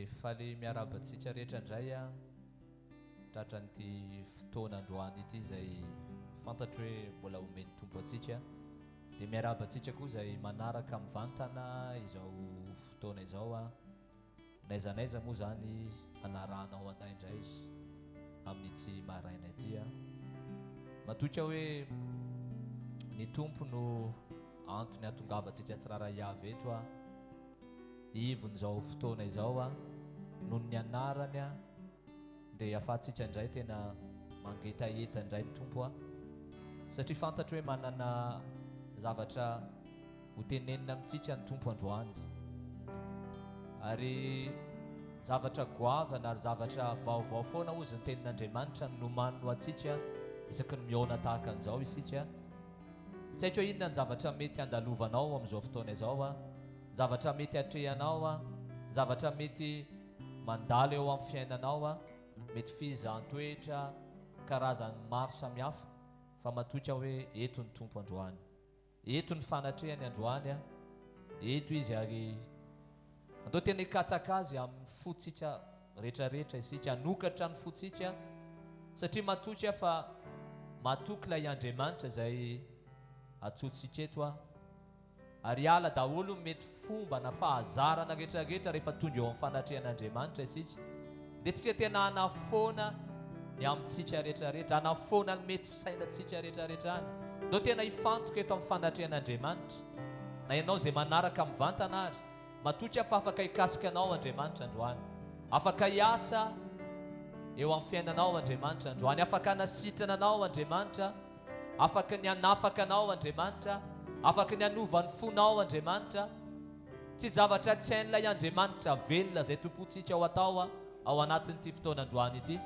dia faly miarabantsika rehetra indray a tratran'ity fotoanandroany ity izay fantatro hoe mbola omeny tompo atsika dia miarabantsika koa izay manaraka mivantana izao fotoana izao a naizanaiza moa zany anaranao anay indray amin'ity maraina ity a matoka hoe ny tompo no antony atongavantsika tsiraray avy eto a ivon'izao fotoana izao a noho ny anarany a dia afahantsika indray tena mangetaeta indray ny tompo a satria fantatro hoe manana zavatra hotenenina amintsika ny tompo androany ary zavatra goavana ary zavatra vaovao foana ozy ny tenin'Andriamanitra no nomano atsika isaky ny miona tahaka an'izao isika tsy haiko hoe inona ny zavatra mety andalovanao amin'izao fotoana izao a zavatra mety atrehanao a zavatra mety mandalo eo amin'ny fiainanao a mety fizan-toetra karazany maro samihafa fa matoka hoe eto ny tompo androany eto ny fanatrehany androany a eto izy ary andao tena hikatsaka azy amin'ny fotsika rehetrarehetra isika anokatra ny fotsika satria matoka fa matoky ilay Andriamanitra izay atsotsika eto a ary ala daholo mety fomba na fahazarana rehetrarehetra rehefa tonga eo amin'ny fanatrehan'Andriamanitra isika dia tsika tena hanafoana ny amintsika rehetrarehetra hanafoana ny mety fisainantsika rehetrarehetra any andao tena hifantoka eto amin'ny fanatrehan'Andriamanitra na ianao izay manaraka mivantana azy matoka fa afaka hikasika anao Andriamanitra androany afaka hiasa eo amin'ny fiainanao Andriamanitra androany afaka hanasitrana anao Andriamanitra afaka ny hanafaka anao Andriamanitra afaka ny hanovany fonao Andriamanitra tsy zavatra tsy hain'ilay Andriamanitra velona izay tompontsika ao atao a ao anatin'ity fotoanandroany ity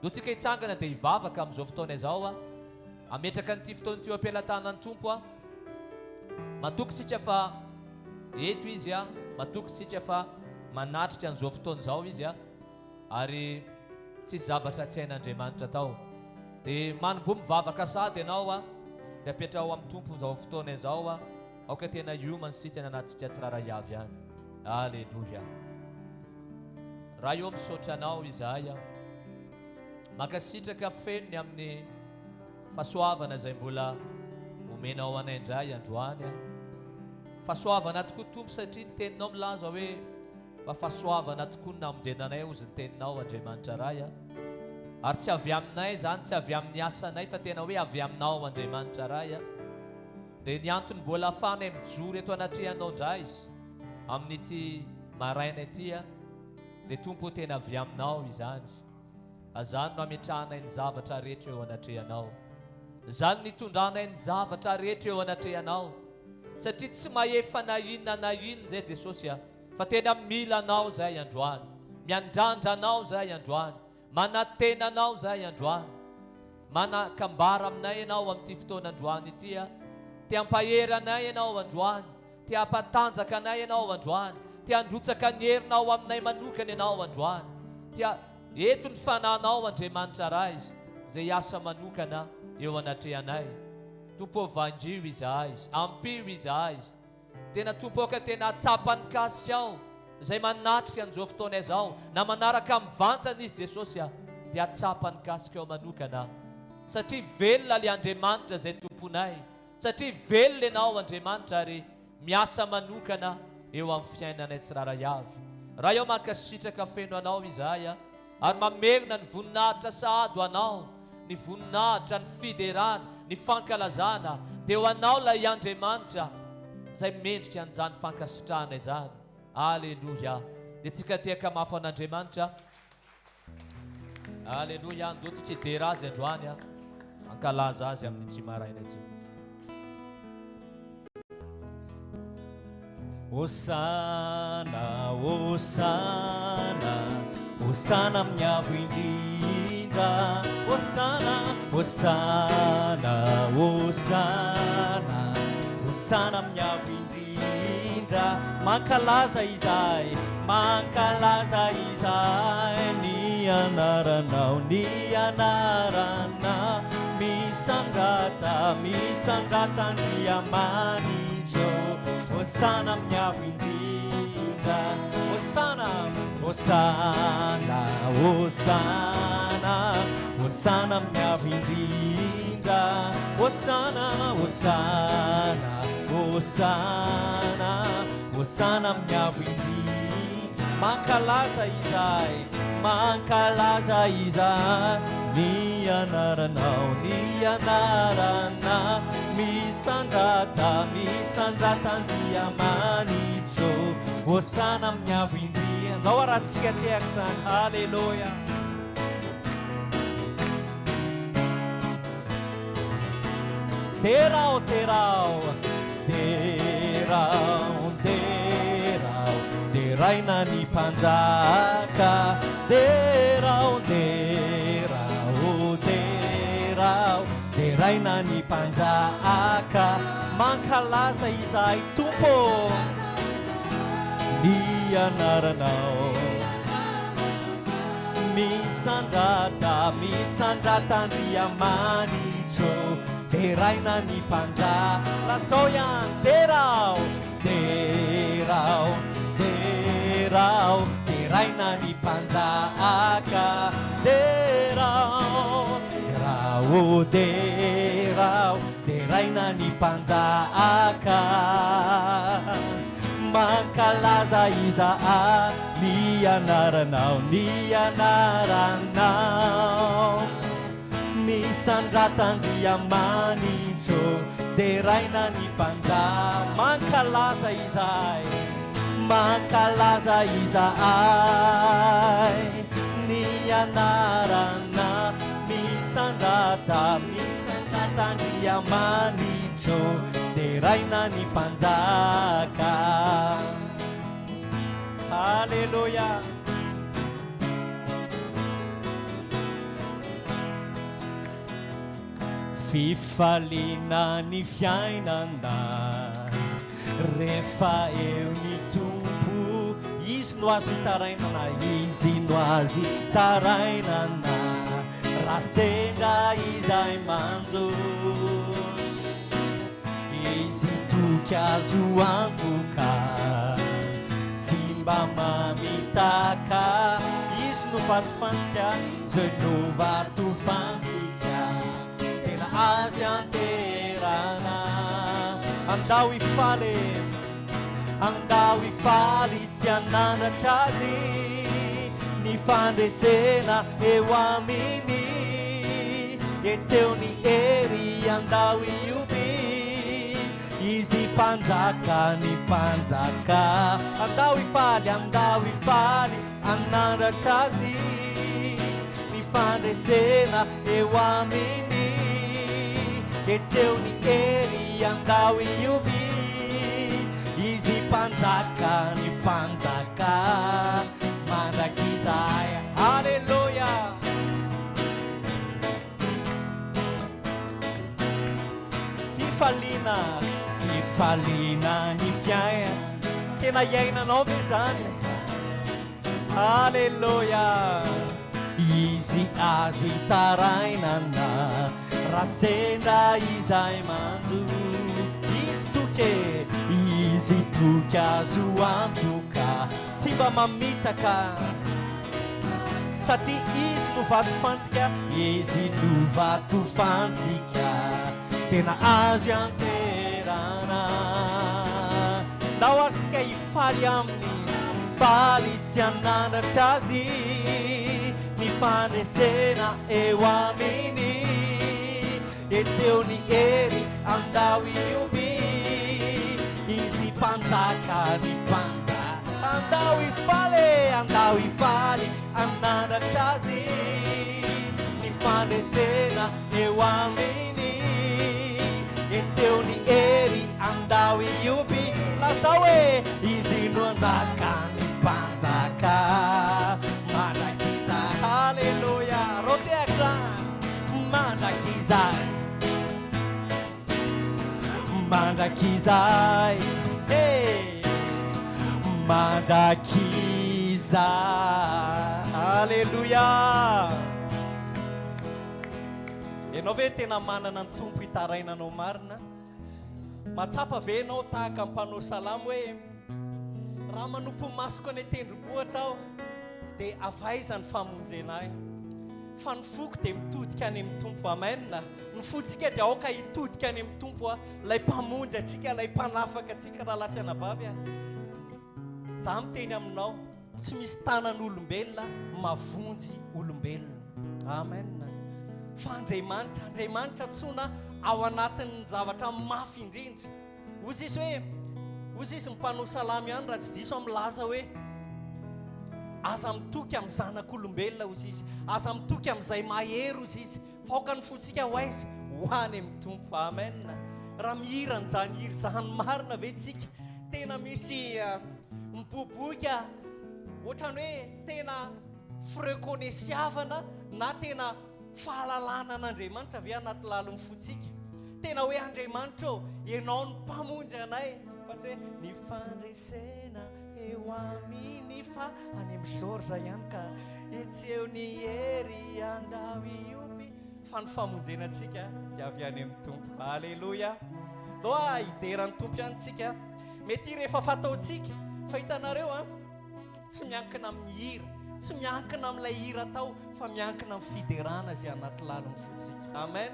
do tsika hitsangana dia hivavaka amin'izao fotoana izao a ametraka n'ity fotoana ity ampelantanany tompo a matoky sika fa eto izy a matoky sika fa manatrika an'izao fotoana izao izy a ary tsisy zavatra tsy hain'Andriamanitra tao dia manombo mivavaka sady ianao a dia apetra ao amin'ny tompo izao fotoana izao a aoka tena hiomany sitsany anatsika tsiraray avy any alleluia raha eo misaotra anao izahay a makasitraka fenony amin'ny fahasoavana izay mbola omenao anay indray androany a fahasoavana tokoa tompo satria ny teninao milaza hoe fa fahasoavana tokoa ny namonjenanay ozy ny teninao Andriamanitra ray a ary tsy avy aminay zany tsy avy amin'ny asanay fa tena hoe avy aminao Andriamanitra ray a dia ny antony mbola ahafanay mijoro eto anatrehanao indray amin'ity maraina ity a dia tompo tena avy aminao izany azany no ametrahanay ny zavatra rehetra eo anatrehanao zany nitondranay ny zavatra rehetra eo anatrehanao satria tsy mahefa na inona izay Jesosy a fa tena mila anao zay androany miandrandra anao zay androany manatena anao zay androany manakambara aminay ianao amin'ity fotoana androany ity a tia hampahery anay ianao androany tia hampatanjaka anay ianao androany tia handrotsaka ny herinao aminay manokana ianao androany tia eto ny fanahinao Andriamanitra ray izay asa manokana eo anatrehanay tompo vangio izahay ampio izahay tena tompo ka tena atsapany kasika ao izay manatrika an'izao fotoana izao na manaraka mivantana izy Jesosy a dia atsapany kasika ao manokana satria velona ilay Andriamanitra izay tomponay satria velona ianao Andriamanitra ary miasa manokana eo amin'ny fiainanay tsiraray avy raha eo mankasitraka feno anao izahay a ary mamerina ny voninahitra sahady anao ny voninahitra ny fiderana ny fankalazana dia ho anao ilay Andriamanitra izay mendrika an'izany fankasitrahana izany alleluia dia tsika tiaka mafy an'Andriamanitra alleluia andao tsika hidera azy androany a ankalaza azy amin'ity maraina ity Hosana, Hosana, Hosana miavo indrindra Hosana, Hosana, Hosana, Hosana miavo indrindra mankalaza izay ny anaranao ny anarana misandrata andriamanitro Hosana miavo indrindra indrindra Hosana Hosana Hosana Hosana miavo indrindra Hosana Hosana Hosana Hosana miavo indrindra mankalaza izay mankalaza izay ny anaranao ny anarana misandrata misandratan-driamanitro Hosana miavo indrindra andao arahantsika teako zany halleloia terao terao terao terao teraina ny mpanjaka terao terao terao teraina ny mpanjaka mankalaza izay tompo ny anaranao misandrata misandratan-driamanitro teraina ny mpanjaka lasao ihany terao terao terao teraina ny mpanjaka terao terao terao teraina ny mpanjaka mankalaza iza ny anaranao ny anaranao misandratan-driamanitro teraina ny mpanjaka mankalaza izay mankalaza izay ny anarana misandrata misandratan-driamanitro teraina ny mpanjaka halleluia fifaliana ny fiainana rehefa eo ny tompo izy no azo itarainana izy no azo itarainana raha sendra izay manjo izy toky azo antoka tsy mba mamitaka izy no vatofantsika zay no vatofantsika tena azy anterana andao ifaly andao ifaly sy ananatra azy ny fandresena eo aminy etseo ny ery andao ioby izy mpanjaka ny mpanjaka andao ifaly ananatra azy ny fandresena eo aminy etseo ny ery andao ioby izy mpanjaka ny mpanjaka mandrakizay halleluia fifaliana ny fiaina tena iainanao ve zany halleluia izy azo itarainana raha sendra izay manjo izy toke izy toky azo antoka tsy mba mamitaka satria izy no vatofantsika izy no vatofantsika tena azy anterana ndao aritsika ifaly aminy faly sy anandratra azy ny fandresena eo aminy etseo ny ery andao ioby izy mpanjaka ny mpanjaka andao ifaly anandratra azy ny fandresena eo aminy etseo ny ery andao ioby lasa hoe izy no anjaka ny mpanjaka mandrakizay halleluia roteako zany mandrakizay mandrakizay mandrakizay halleluia ianao ve tena manana ny tompo hitarainanao marina matsapa ve ianao tahaka mpanao salamo hoe raha manompo masoko any tendrombohatra aho dia avaizany famonjenay fa ny foko dia mitodika any amin'ny tompo amen ny fotsika dia aoka hitodika any amin'ny tompo lay mpamonjy atsika lay mpanafaka atsika raha lasana bavy za miteny aminao tsy misy tanan'olombelona mavonjy olombelona amen fa andriamanitra tsona ao anatin'ny zavatra mafy indrindra ozy izy mpanao salamy ihany raha tsy diso am'laza hoe aza mitoky amin'ny zanak'olombelona ozy izy aza mitoky amin'izay mahery ozy izy fa aoka ny fotsika ho aizy hoany amin'ny tompo amen raha mihirany zany hiry zany marina ve tsika tena misy miboboka ohatrany hoe tena frekônesiavana na tena fahalalana an'Andriamanitra avy anaty lalon'ny fotsika tena hoe Andriamanitra ianao ny mpamonjy anay fa tsy hoe ny fandresena eo aminy fa any amin'ny George ihany ka etsy eo ny hery andao iopy fa ny famonjenantsika dia avy any amin'ny tompo halleloia doa hideran'ny tompo ihany tsika mety rehefa fataotsika fa hitanareo tsy miankina amin'ny hira tsy miankina amin'ilay hira tao fa miankina amin'ny fiderana zay anaty lalon'ny fotsika amen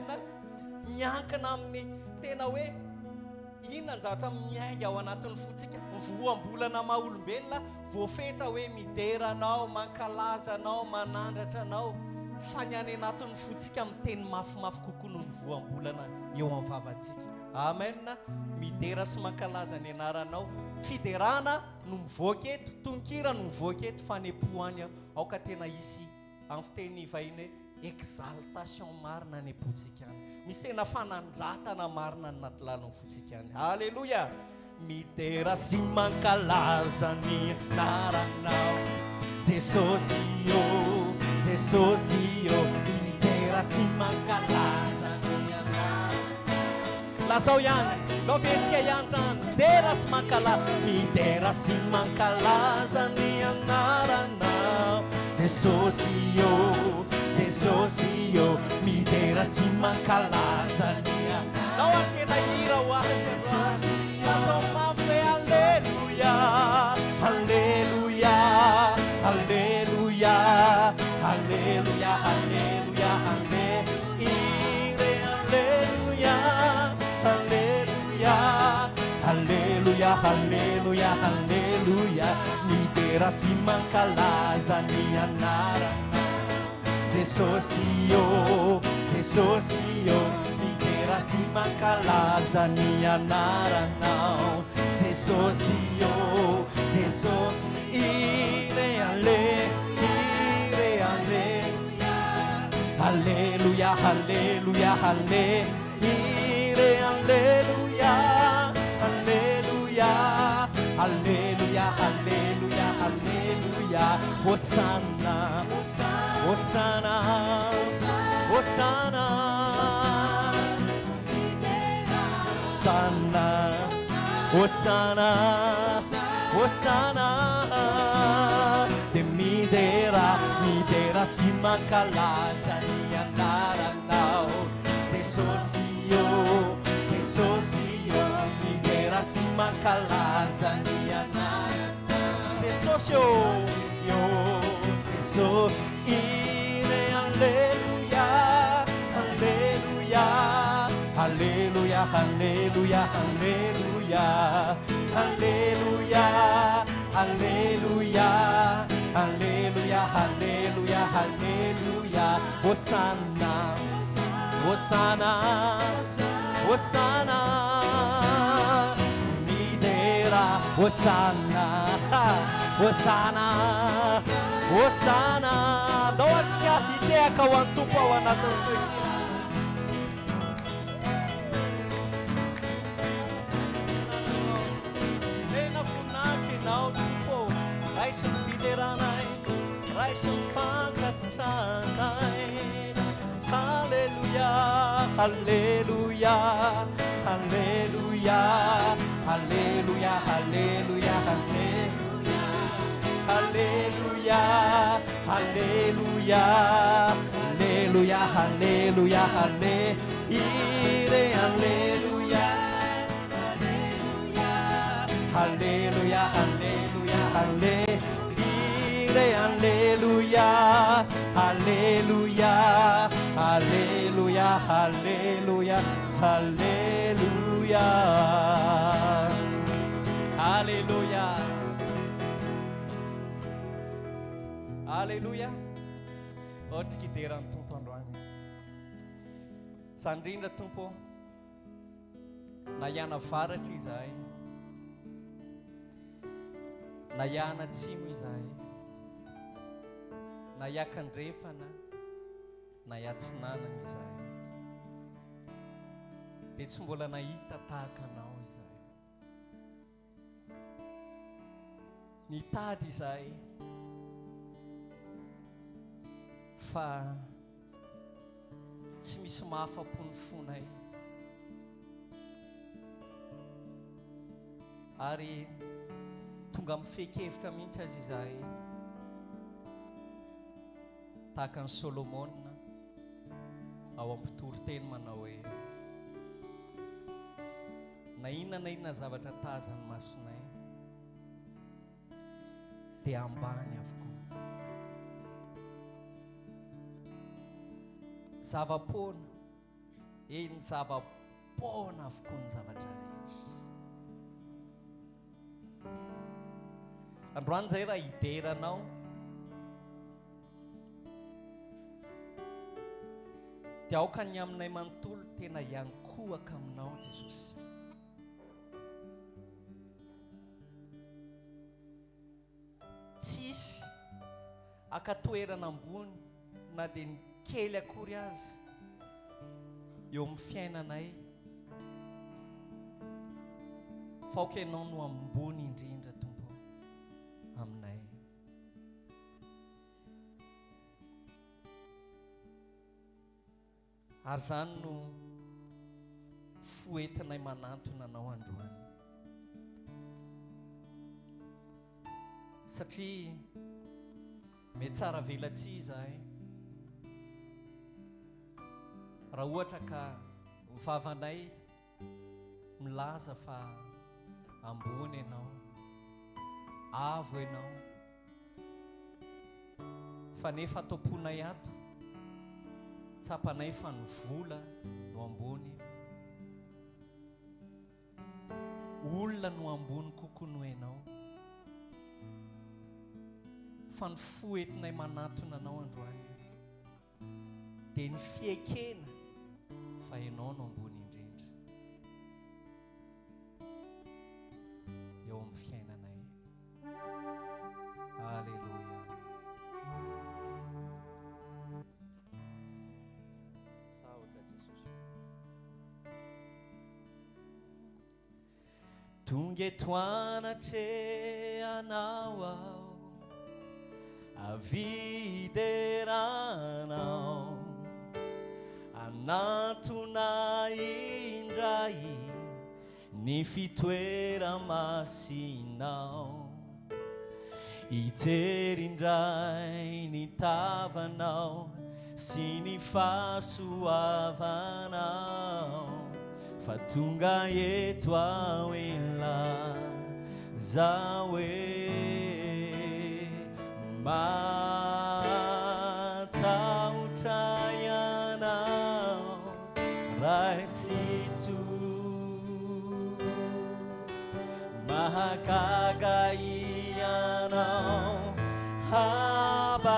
miankina amin'ny tena hoe inona ny zavatra miainga ao anatin'ny fotsika voambolana maha olombelona voafetra hoe mideranao mankalaza anao manandratra anao fa ny any anatin'ny fotsika miteny mafimafy kokoa noho ny voambolana eo amin'ny vavatsika amen midera sy mankalaza ny anaranao fiderana no mivoaka eto tonkira no mivoaka eto fanepoany aoka tena isy amin'ny fiteny vahiny exaltation marina ny apotsika any misy tena fanandratana marina ny anaty lalon'ny fotsika any halleluia midera sy mankalaza ny anaranao Jesosy io midera sy mankalaza ny anaranao lasao ihany lo fihetsika ihany zany midera sy mankalaza ny anaranao Jesosy io midera sy mankalaza ny anao ao tena hira ho azy lasao mafy hoe alleluia alleluia alleluia alleluia alleluia ire alleluia alleluia alleluia alleluia alleluia midera sy mankalaza ny anarana Jesosy io midera sy mankalaza ny anaranao Jesosy ire alleluia alleluia alleluia ire alleluia alleluia alleluia alleluia alleluia Hosanna Hosanna Hosanna Hosanna Hosanna de midera sy mankalaza ny anaranao Jesosy io midera sy mankalaza ny anaranao Jesosy ire alleluia alleluia alleluia alleluia alleluia alleluia alleluia alleluia alleluia alleluia Hosanna Hosanna Hosanna midera Hosanna Hosanna Hosanna dao atsika hitehaka ho an'ny tompo ao anatin'ny tena voninahitra ianao tompo raisy ny fideranay raisy ny fankasitranay halleluia halleluia halleluia halleluia halleluia halleluia halleluia halleluia halleluia halleluia ire alleluia alleluia alleluia alleluia Dire Alléluia, Alléluia, Alléluia, Alléluia, Alléluia, Alléluia, Alléluia. Ohatra tsy kideran'ny tompo androany. Sandrindra tompo, na hiana varatra izahay, na hiana atsimo izahay, na hiakan-drefana, na hiatsinanana izahay, dia tsy mbola nahita tahaka anao izahay. Nitady izahay fa tsy misy mahafa-po ny fonay, ary tonga amin'ny fehikevitra mihitsy azy izahay, tahaka ny Solomona ao amin'ny mpitory-teny manao hoe na inona zavatra tazany masonay dia ambany avokoa. Zava-pona, ny zava-pona avokoa ny zavatra rehetra. Androany zay raha hideranao, dia aoka ny aminay manontolo tena hiankohaka aminao Jesosy. Tsisy akatoerana ambony na dia ny kely akory azy eo amin'ny fiainanay, fa aoka ianao no ambony indrindra tompo aminay. Ary zany no foentinay manantona anao androany, satria mety tsara velatsia izahay raha ohatra ka vavanay milaza fa ambony ianao, avo ianao, fa nefa ataom-ponay ato tsapanay fa ny vola no ambony, olona no ambony kokoa no ianao, fa ny foentinay manatona anao androany dia ny fiekena fa ianao no ambony indrindra eo amin'ny fiainanay. Alleluia. Saotra Jesosy. Tonga eto anatrehanao aho, avideranao, anatona indray ny fitoera-masinao, iterindray ny tavanao sy ny fahasoavanao, fa tonga eto aho zaho matahotra ianao raitsito, mahagaga ianao habarayo,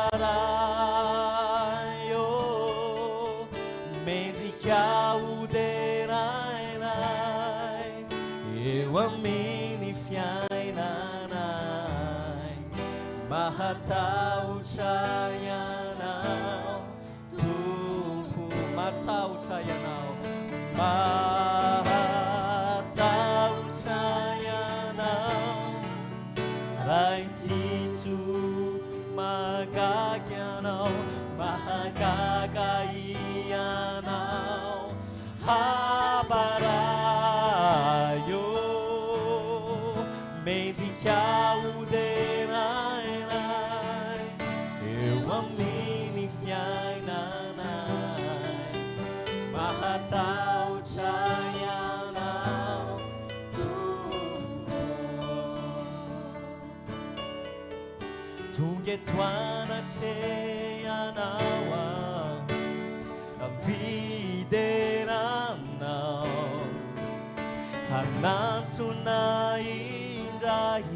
mendrika oderainay eo amin'ny fiainanay, mahatahotra ianao tompo, mahatahotra ianao, mahatahotra ianao raitsito, mahagaga ianao, mahagaga ianao habarayo, mendrika oderainay eo amin'ny tungetoana tseanawa videranao hanatona indray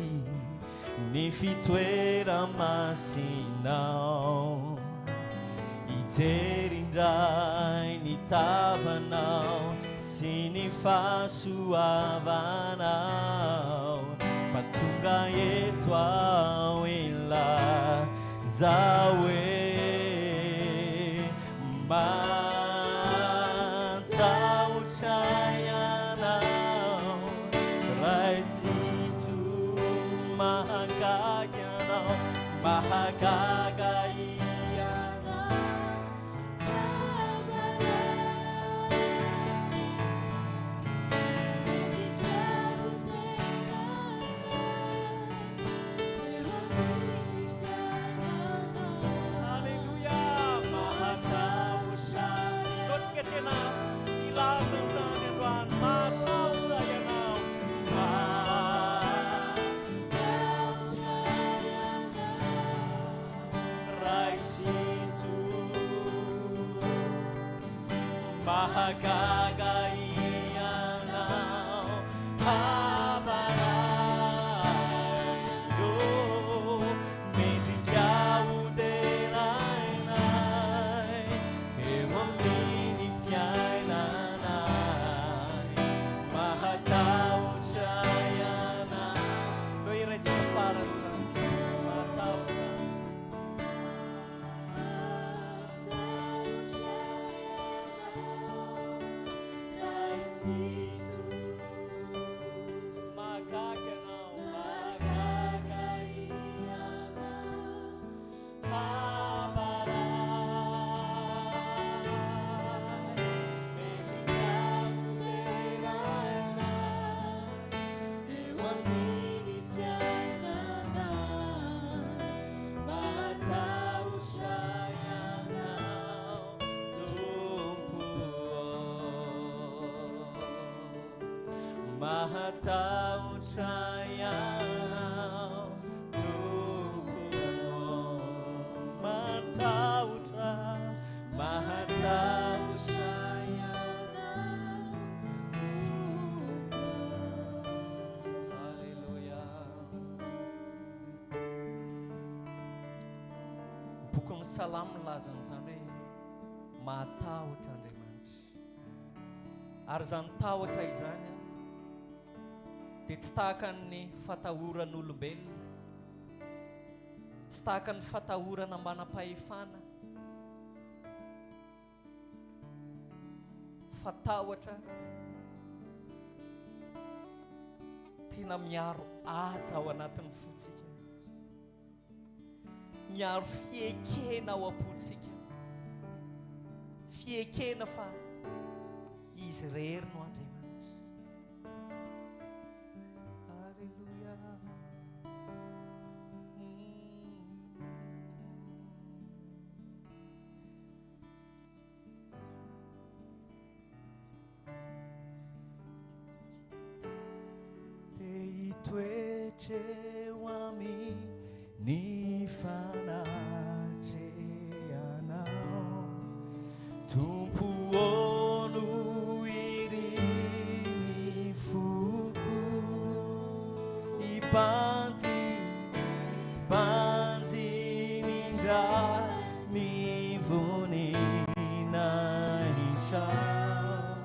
ny fitoera masinao ijerindray ny tavanao sy ny fahasoavanao fa tonga eto ao ela zao e matahotsay anao raitsito mahagaga anao mahagaga mahagagaianao habarayo mezikaudenainai eo amin'ny fiainanai mahatahotraianao lo iraitsika faratra mahatahotra mahatahotrayanao tumpuo mahatahotra mahatahotrayanao Alleluia. Boky Salamo milaza an'izany hoe mahatahotra Andriamanitra ary zany tahotra izany dia tsy tahaka ny fatahoran'olombelona, tsy tahaka ny fatahorana manam-pahefana, fatahotra tena miaro aja ao anatin'ny fotsika, miaro fiekena ao am-potsika, fiekena fa izy rery no Andriamanitra. Toetreo amin'ny fanatrehanao Tompo ono iriny foko ibanjinindra mivonina isao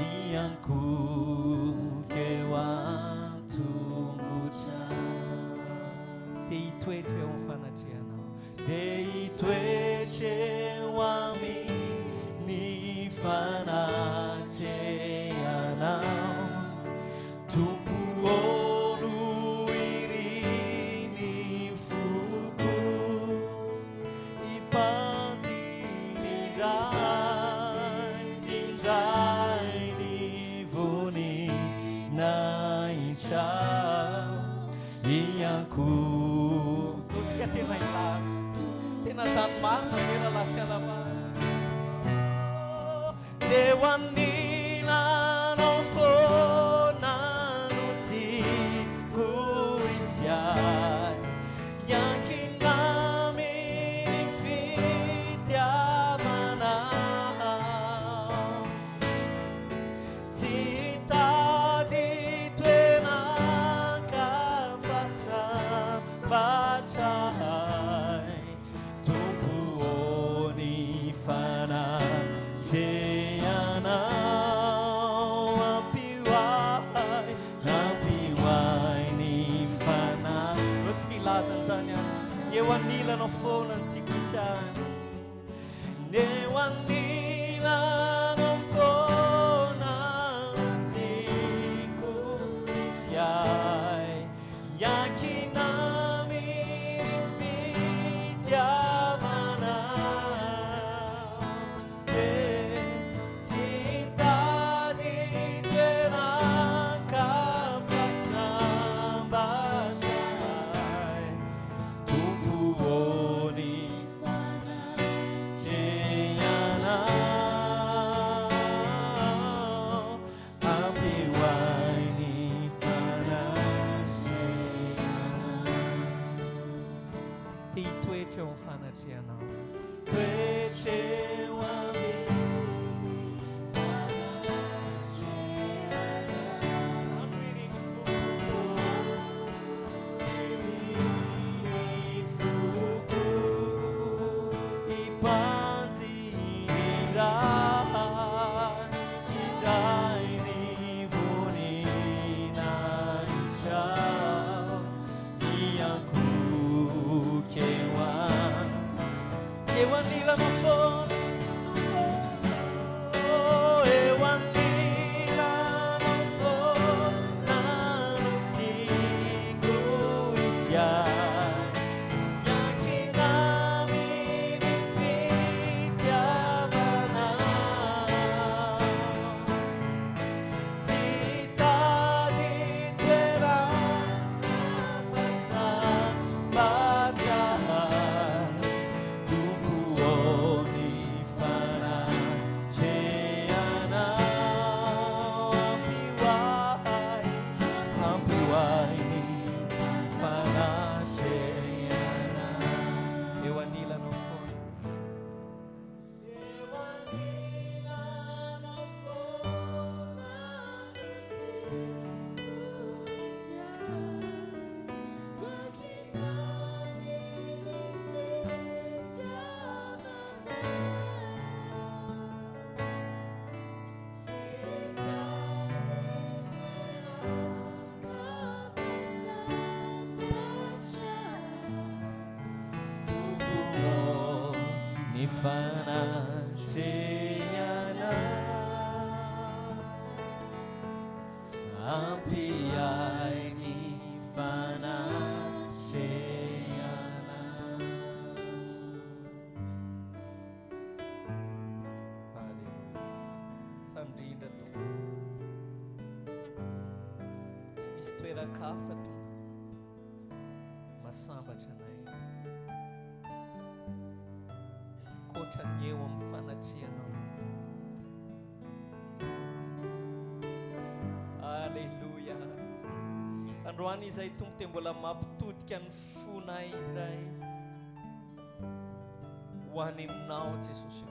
iankoke toetra eo amin'ny fanatrehanao dia hitoetra eo amin'ny fanatrehanao Tompo ono iriny foko ibanjinindray ny vonina isao ianko tsika tena ilaza tena zany marina tena lasialama deo amin'nanao foana no tiako isyay iankina eo anilanao foana ny tiako isiany eo anilanao foana ny tiako isiay yakina miny fitiavana tsy tady toeraka fasambatrany tompoony jeanao ampihoainy fanatreana ty toetra eo amin'ny fanatreanao toetra eo fanatreana ampiainy fanatreana. Halleluja. Sandrindra Tompo. Tsy misy toeran-kafa Tompo masambatra anay kotrany eo amin'ny fanatreanao. Alleluia. Androany izay Tompo te mbola mampitodika ny fonay indray ho any aminao Jesosy.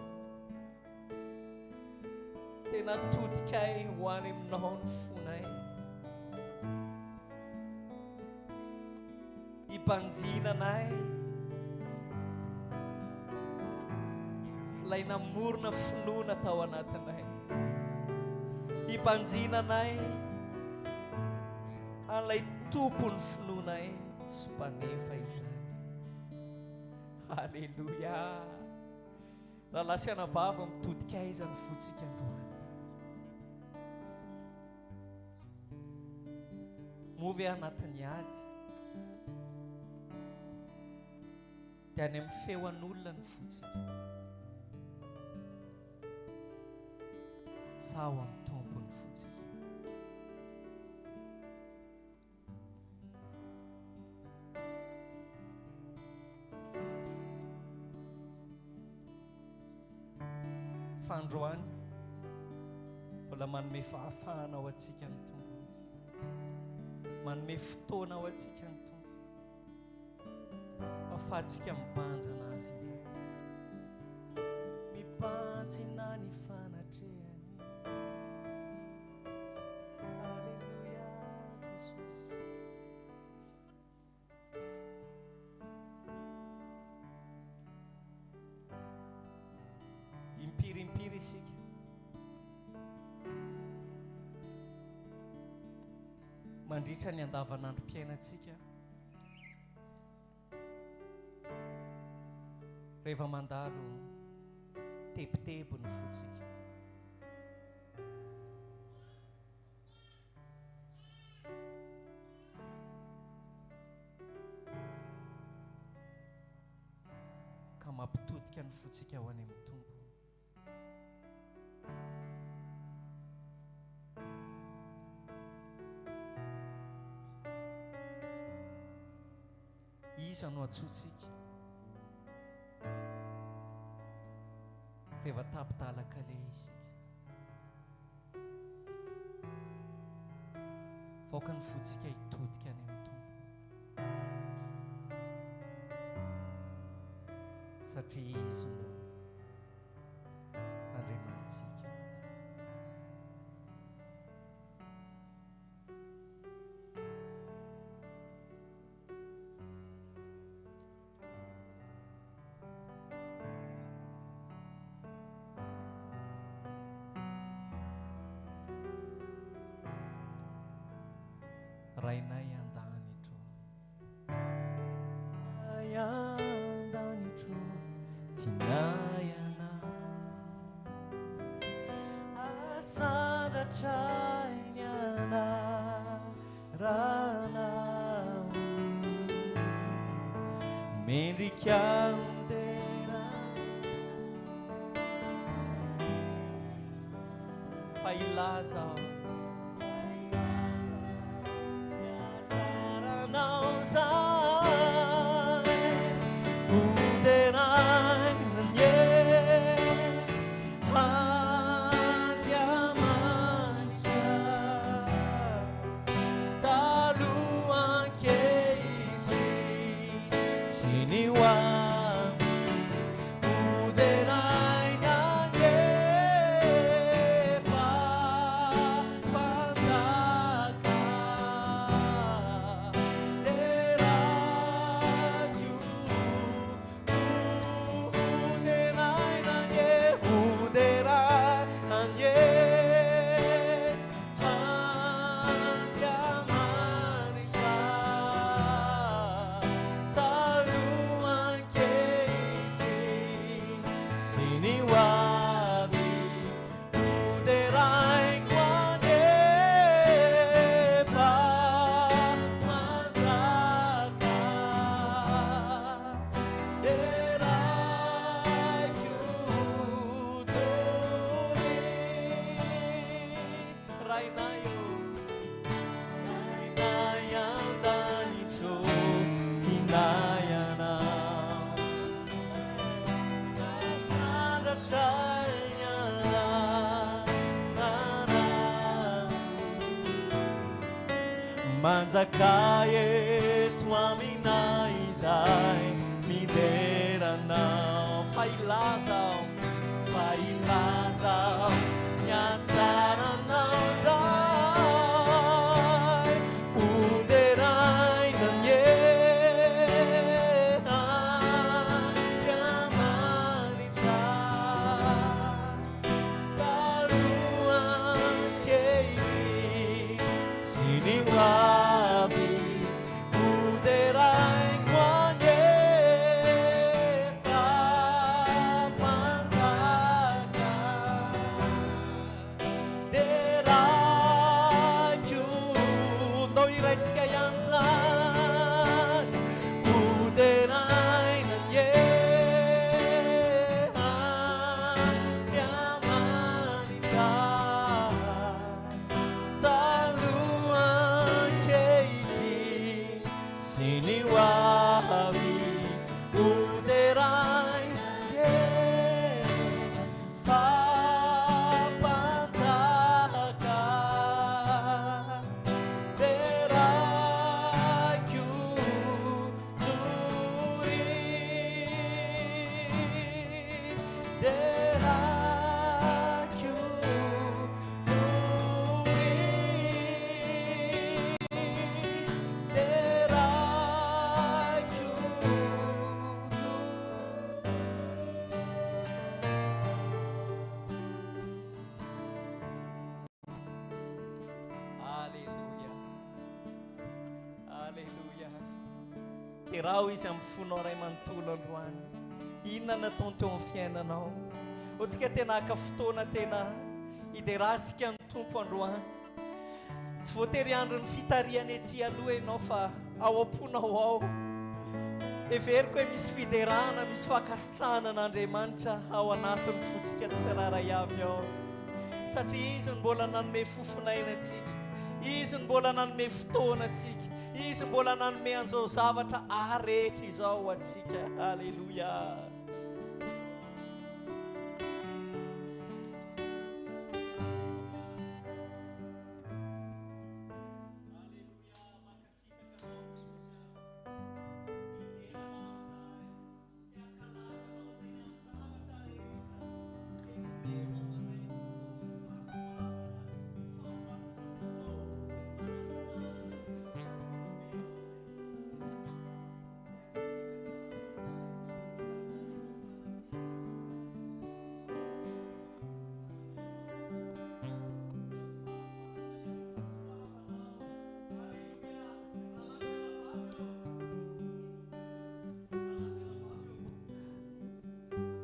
Tena todikay ho any aminao ny fonay. Ipanjinanay lay namorona finoana tao anatinay. Ipanjinanay an'ilay tompony finoanay sy mpanefa izany. Halleluja. Raha lasiana bava mitodika aiza ny fotsika androany. Movy anatin'ny ady dia any amin'ny feoan'olona ny fotsika. Sao amin'ny tompony fotsika. Fandroany mbola manome fahafahana ao atsika ny Tompo, manome fotoana ao atsika ny Tompo, ahafahantsika mibanjana azy mibanjina ny fanatrehany. Alleluia Jesus. Impirimpiry isika. Mandritra ny andavanandro-piainantsika rehefa mandalo tebotebo ny fotsika ka mampitodika ny fotsika ho any amin'ny tompo. Iza no atsotsika rehefa tapitalakale isika voaka ny fotsika hitodika any amin'ny tompo satria izy no Andriamantsika. Rainay andanitro andanitro tinayana asandratrainiana ranao mendrikandera failaza manjaka eto aminay izay mideranao failazao ny atsaranao zay oderaina ny fiamanitra talohan-kehitry sy ny raha izy amin'ny fonao ray manontolo androany inona nataony teo amin'ny fiainanao ohatsika tena haka fotoana tena hiderahantsika ny tompo androany tsy voatery andro ny fitariany ety aloha ianao fa ao am-ponao ao everiko hoe misy fiderahana misy fakasitranan'Andriamanitra ao anatin'ny fotsika tsiraray avy ao satria izy ny mbola nanome fofonainantsika izy ny mbola nanome fotoana atsika izy mbola nanome an'izao zavatra arehetra izao atsika halleluia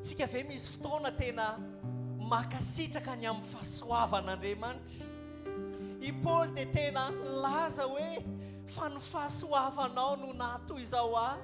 tsika ve misy fotoana tena makasitraka ny amin'ny fahasoavan'Andriamanitra i Paoly dia tena laza hoe fa ny fahasoavanao no natoy izao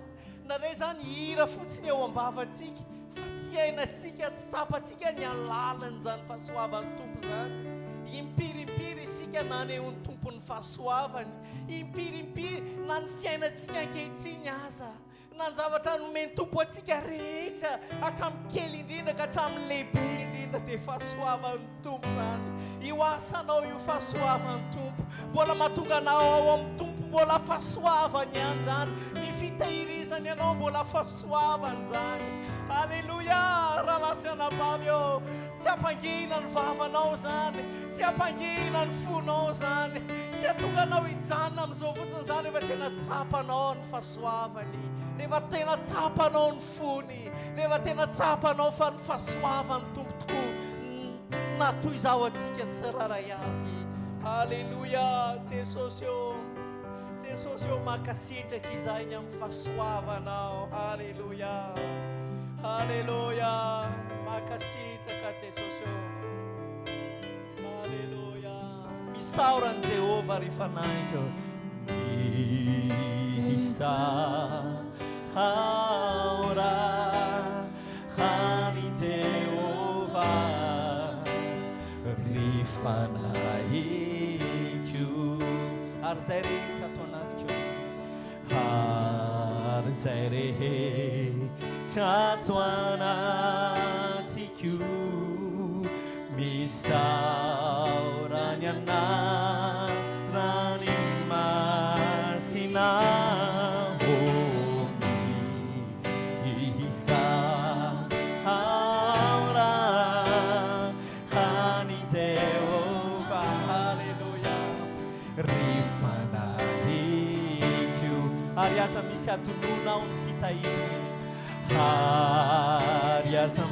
na re zany hira fotsiny eo am-bavantsika fa tsy hainantsika tsy tsapantsika ny alalany zany fahasoavan'ny tompo zany impirimpiri isika nanehon'ny tompony fahasoavany impirimpiri na ny fiainantsika ankehitriny aza na ny zavatra nomeny tompo atsika rehetra hatramin'ny kely indrindra ka hatramin'ny lehibe indrindra dia fahasoavan'ny tompo zany io asanao io fahasoavan'ny tompo mbola mahatonga anao ao amin'ny tompo mbola fahasoavany ihany zany ny fitahirizany ianao mbola fahasoavany zany halleluia raha lasy anabavy eo tsy hampangina ny vavanao zany tsy hampangina ny fonao zany tsy hatonga anao hijanona amin'izao fotsiny zany rehefa tena tsapanao ny fahasoavany rehefa tena tsapanao ny fony rehefa tena tsapanao fa ny fahasoavany tompo tokoa natoy izao atsika tsiraray avy halleluia jesosy eo makasitraka izany amin'ny fahasoavanao halleluia halleluia makasitraka jesosy eo halleluia misaoran'i Jehova rehefa naindro misaora hani Jehova rehefa naikio ary zay rehetra atao anatiko ary zay rehetra atao anatiko misaorany anarany masina ary aza misy atononao ny fitahiny ary aza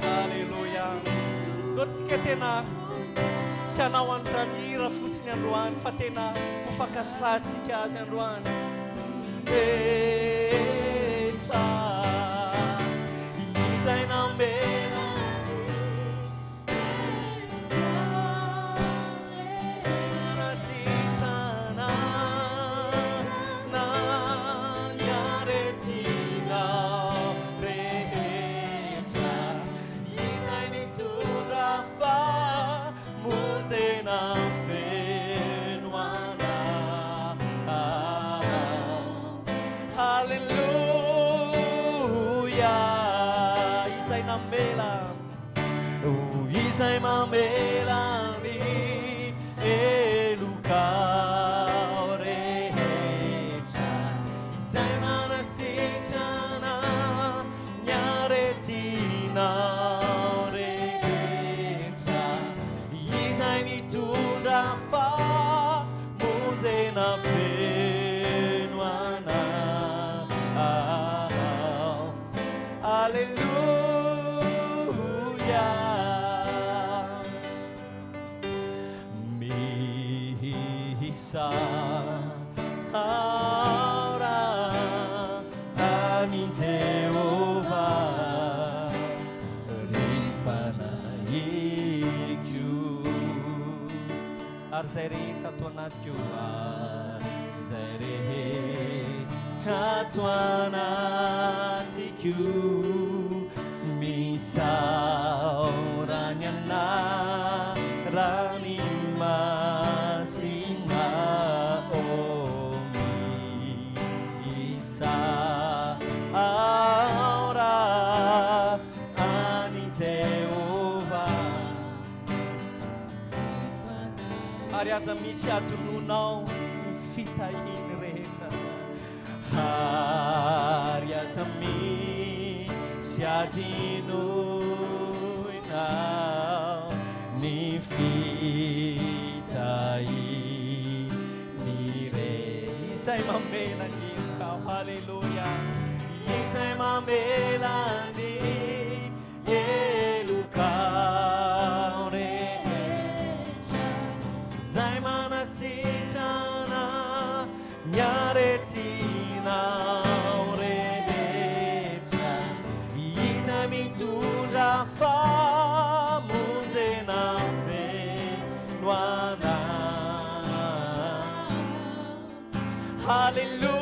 halleluia loatsika tena tsy hanao an'izany hira fotsiny androany fa tena ho fakasitrahantsika azy androany rehetra izay namena izay mamelany elokao rehetra izay manasitrana ny aretinao rehetra izay nitondra famonjena feno anao alleluia saora ani Jehova ary zay rehetra ato anaty zay rehetra ato anaty misaorany anarany masina isa aora ani Jehovah ary aza misy adononao ny fitahiny rehetra ary aza misy adinonao ny fitahiny rehetra izay mamelany Halleluja izay mamelany elokao rehetra izay manasitrana ny aretinao rehetra izay mitondra famonjena feno anao Halleluja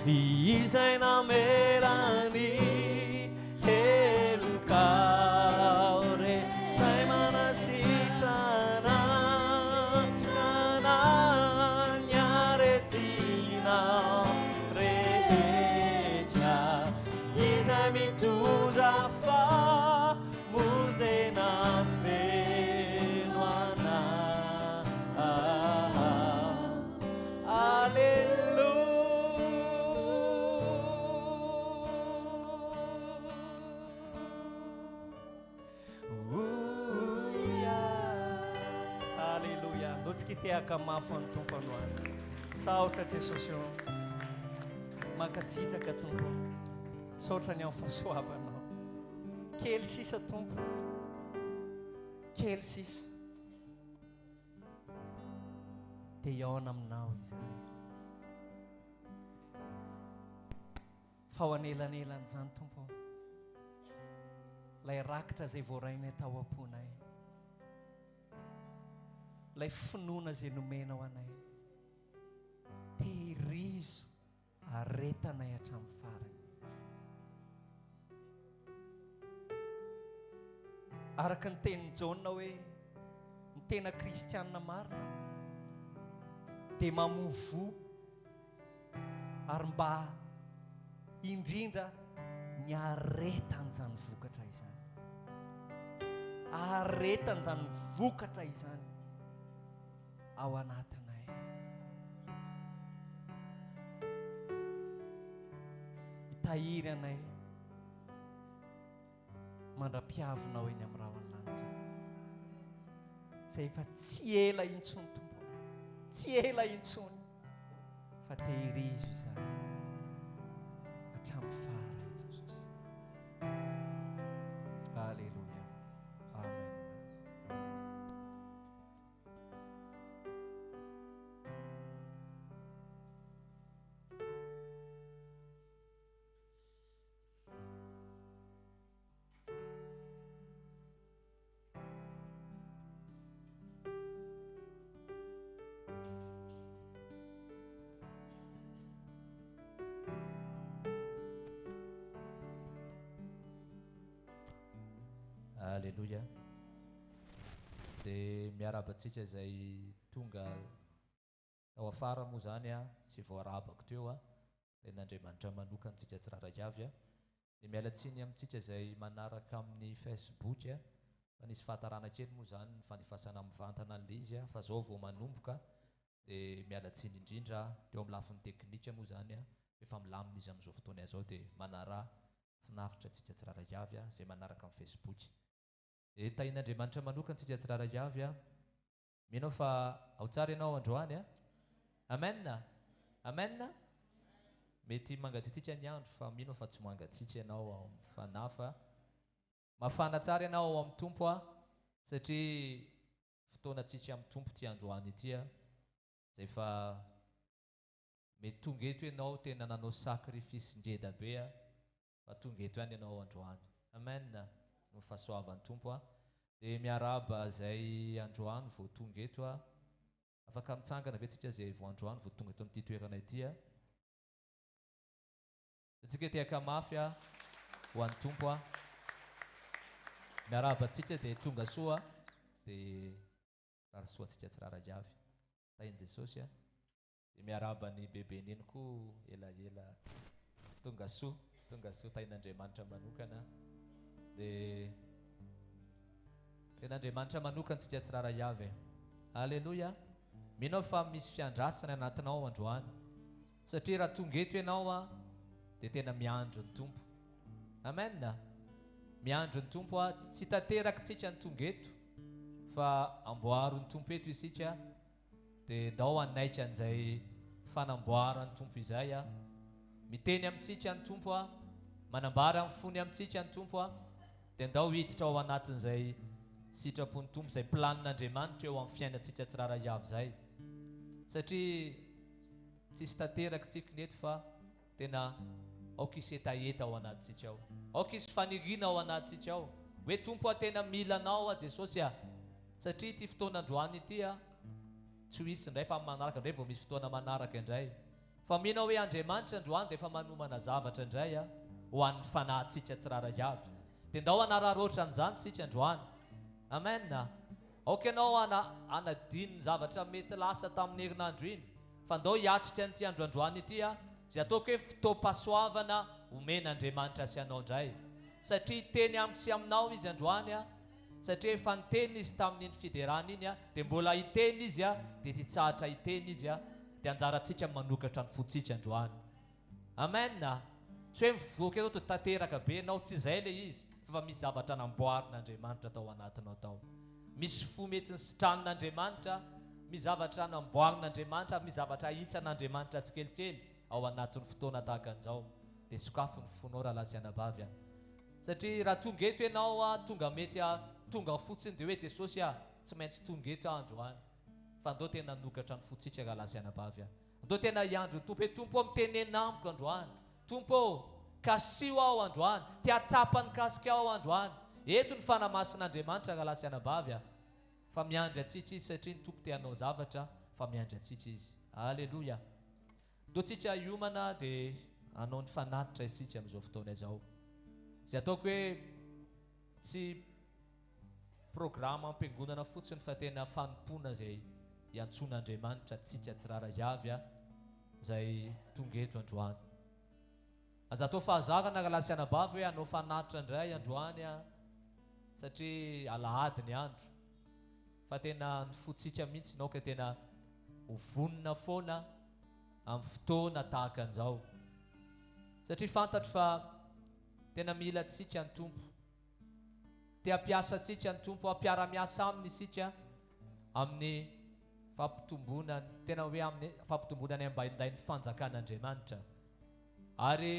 izay namelany elokao izay manasitrana ny aretinao rehetra izay mitondra famonjena feno anao Halleluja ndotsika iteaka mafy any tompo anoany saotra Jesosy io makasitraka tompo saotra ny amin'ny fahasoavanao kely sisa tompo kely sisa dia iaona aminao izay fa ho anelanelan' izany tompo lay rakitra zay voarainay tao am-ponay lay finoana zay nomenao anay tehirizo aretanay hatramin'ny farany araka ny tenin'ny Jaona hoe ny tena kristianina marina dia mamovo ary mba indrindra ny aretan'izany vokatra izany aretan'izany vokatra izany ao anatinay itahiry anay mandra-piavinao eny amin'ny rahany lanitra zay efa tsy ela intsony tompo tsy ela intsony fa tehirizo izany hatramin'ny farany Jesosy Halleluja amen Halleluja dia miarabantsika izay tonga ao afara moa zany tsy voarabako teo dia n'Andriamanitra manokantsika tsirairay avy dia mialatsiny amintsika izay manaraka amin'ny Facebook fa nisy fahatarana kely moa zany ny fandefasana mivantana an'ilay izy fa zao vao manomboka dia mialatsiny indrindra teo amin'ny lafin'ny teknika moa zany efa milamina izy amin'izao fotoana izao dia manara finaritra antsika tsirairay avy izay manaraka amin'ny Facebook dia tahin'Andriamanitra manokantsika tsirairay avy minao fa ao tsara ianao androany amen amen mety mangatsitsika ny andro fa minao fa tsy mangatsitsika ianao ao amin'ny fanahy fa mafana tsara ianao ao amin'ny tompo satria fotoanantsika amin'ny tompo ty androany ity zay fa mety tonga eto ianao tena nanao sakrifisy ngeda be fa tonga eto ihany ianao androany amen no fahasoavan'ny tompo a. Dia miaraba zay androany vao tonga eto a, afaka mitsangana ve tsika zay vao androany vao tonga eto amin'ity toerana ity a. Tsika tiaka mafy a ho an'ny tompo a. Miaraba tsika dia tonga soa dia rary soa tsika tsy rara avy. Tainy Jesosy a. Dia miaraba ny bebe neny koa elaela tonga soa tain'Andriamanitra manokana. Dia ten'Andriamanitra manokana tsika tsy rara avy. Alleluia. Minao fa misy fiandrasana anatinao androany. Satria raha tonga eto ianao a dia tena miandro ny tompo. Amen. Miandro ny tompo a, tsy tanteraka tsika ny tonga eto fa amboaro ny tompo eto isika. Dia ndao anaika an'izay fanamboarany tompo izay a. Miteny amintsika ny tompo a, manambara amin'ny fony amintsika ny tompo a. Dia ndao hiditra ao anatin'izay sitrapon'ny tompo, izay planin'Andriamanitra eo amin'ny fiainantsika tsy rara avy izay. Satria tsisy tanteraka tsika neto fa tena aokisy etaeta ao anatintsika ao. Aokisy faniriana ao anatintsika ao. Hoe tompo a, tena mila anao a Jesosy a. Satria ity fotoana androany ity a, tsy hisy indray fa manaraka indray vao misy fotoana manaraka indray. Fa mino hoe Andriamanitra androany dia efa manomana zavatra indray a ho an'ny fanahintsika tsy rara avy. Dia ndao anararoatra an'izany tsika androany. Amen. Aoka ianao anadino ny zavatra mety lasa tamin'ny herinandro iny, fa ndao hiatrika an'ity androandroany ity a, izay ataoko hoe fotoam-pahasoavana omen'Andriamanitra sy anao indray. Satria teny amiko sy aminao izy androany a. Satria efa niteny izy tamin'iny fiderana iny a, dia mbola hiteny izy a, dia titsahatra hiteny izy a. Dia anjarantsika manokatra ny fotsika androany. Amen. Tsy hoe mivoaka eto tanteraka be ianao, tsy izay le izy, fa misy zavatra namboarin'Andriamanitra tao anatinao tao. Misy fo mety ny sitran'Andriamanitra, misy zavatra namboarin'Andriamanitra, misy zavatra hitsan'Andriamanitra tsikelikely ao anatin'ny fotoana tahaka an'izao. Dia sokafo ny fonao raha lasy anabavy a. Satria raha tonga eto ianao a, tonga mety a, tonga fotsiny dia hoe Jesosy a, tsy maintsy tonga eto androany. Fa ndao tena nokatra ny fotsika raha lasy anabavy a. Ndao tena hiandro ny tompo hoe tompo mitenena amiko androany. Tompo kasio aho androany, ty atsapany kasika aho androany. Eto ny fanamasin'Andriamanitra raha lasy anabavy a. Fa miandry atsika izy satria ny tompo te hanao zavatra, fa miandry atsika izy. Alleluia. Ndao tsika hiomana dia hanao ny fanatitra isika amin'izao fotoana izao. Izay ataoko hoe tsy programa ampiangonana fotsiny fa tena fanompona izay iantson'Andriamanitra tsika tsy rara avy a, izay tonga eto androany. Aza atao fahazarana raha lasy anabavy hoe hanao fanatitra indray androany a, satria alahady ny andro. Fa tena ny fotsika mihitsy nao ka tena hovonina foana amin'ny fotoana tahaka an'izao. Satria fantatro fa tena mila tsika ny tompo. Te hampiasa tsika ny tompo, hampiara-miasa aminy isika amin'ny fampitomboana, tena hoe amin'ny fampitomboana ny ambaindain'ny fanjakan'Andriamanitra. Ary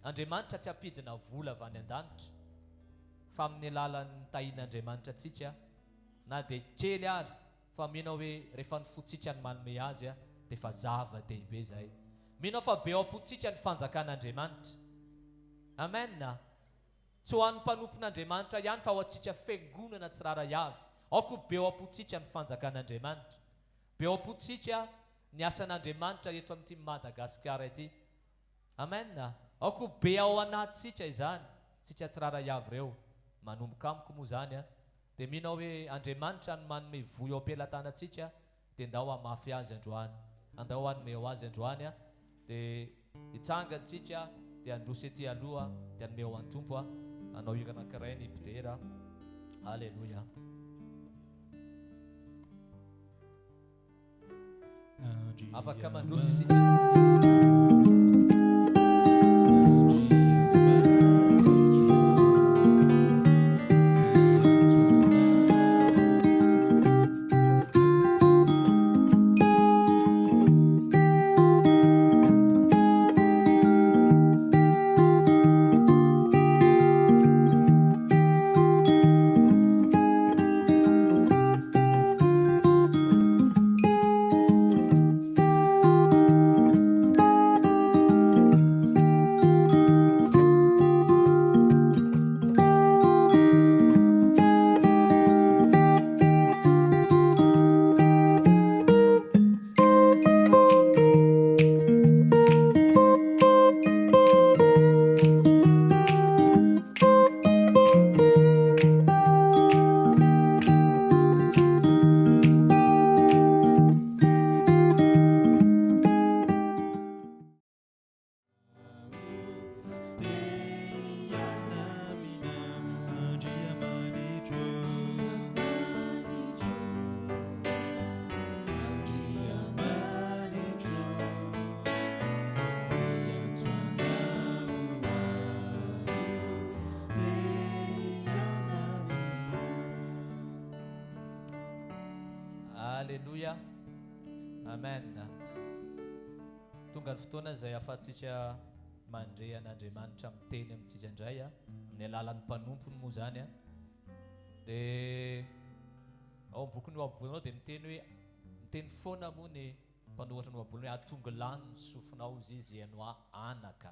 Andriamanitra tsy hampidina vola avy any an-danitra, fa amin'ny alalan'ny tahian'Andriamanitra tsika, na dia kely ary, fa mino hoe rehefa ny fotsika ny manome azy a, dia fa zava-dehibe izay. Mino fa be ao-potsika ny fanjakan'Andriamanitra. Amen. Tsy ho an'ny mpanompon'Andriamanitra ihany fa ho antsika fiangonana tsy rara avy. Aoko be ao-potsika ny fanjakan'Andriamanitra. Be ao-potsika ny asan'Andriamanitra eto amin'ity Madagasikara ity. Amen. Aoko be ao anatintsika izany, tsika tsy rara avy ireo. Manomboka amiko moa izany a. Dia mino hoe Andriamanitra ny manome voy ao am-pelantanantsika, dia ndao hamafy azy androany. Andao hanome ao azy androany a. Dia hitsangantsika, dia androsy ety aloha, dia hanome ao an-tompo a. Anao hira anankiray ny pidera. Alleluia. Afaka mandrosy isika. Alléluia. Amen. Tonga ny fotoana izay ahafahantsika mandre an'Andriamanitra miteny amintsika indray amin'ny alalan'ny mpanompony moa zany dia ao amin'ny boky ny ohabolonao dia miteny foana moa ny mpanohatra ny ohabolona hoe atonga lany ny sofinao izy ianao anaka.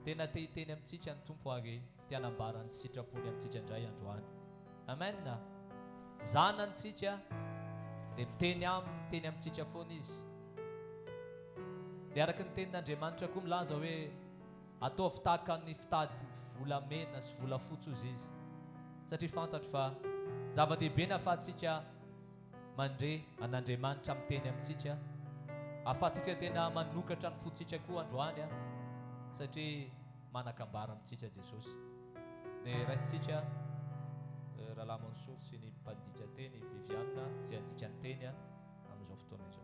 Tena te hiteny amintsika ny tompo ary te hanambara ny sitrapony amintsika indray androany. Amen. Zanantsika dia miteny amintsika foana izy. Dia araka ny tenin'Andriamanitra koa milaza hoe ataovy tahaka ny fitady volamena sy volafotsy ozy izy. Satria fantatro fa zava-dehibe ny ahafahantsika mandre an'Andriamanitra miteny amintsika. Ahafahantsika tena manokatra ny fotsika koa androany satria manakambara amintsika Jesosy. Dia raisitsika Rahalahy Mansour sy ny mpadika teny Viviane izay andika ny teny amin'izao fotoana izao.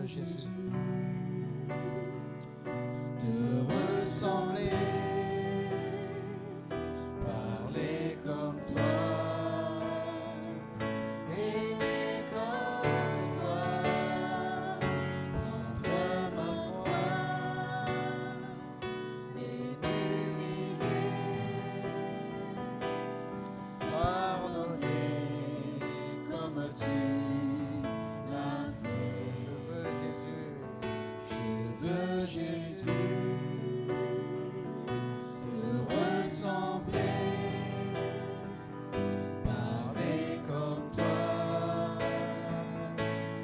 Jésus, te ressembler, parler comme toi, aimer comme toi, prendre ma croix et m'humilier, pardonner comme tu. Jésus, te ressembler, parler comme toi,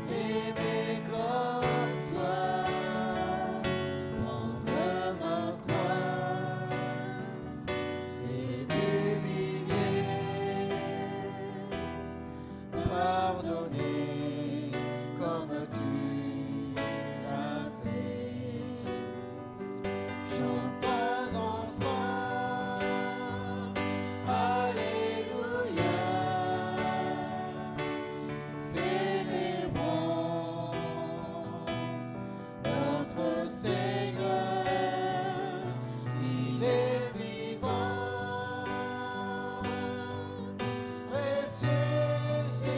aimer comme toi, prendre ma croix et m'humilier, pardonner comme tu. Chantons ensemble, Alléluia, célébrons notre Seigneur, il est vivant, ressuscité,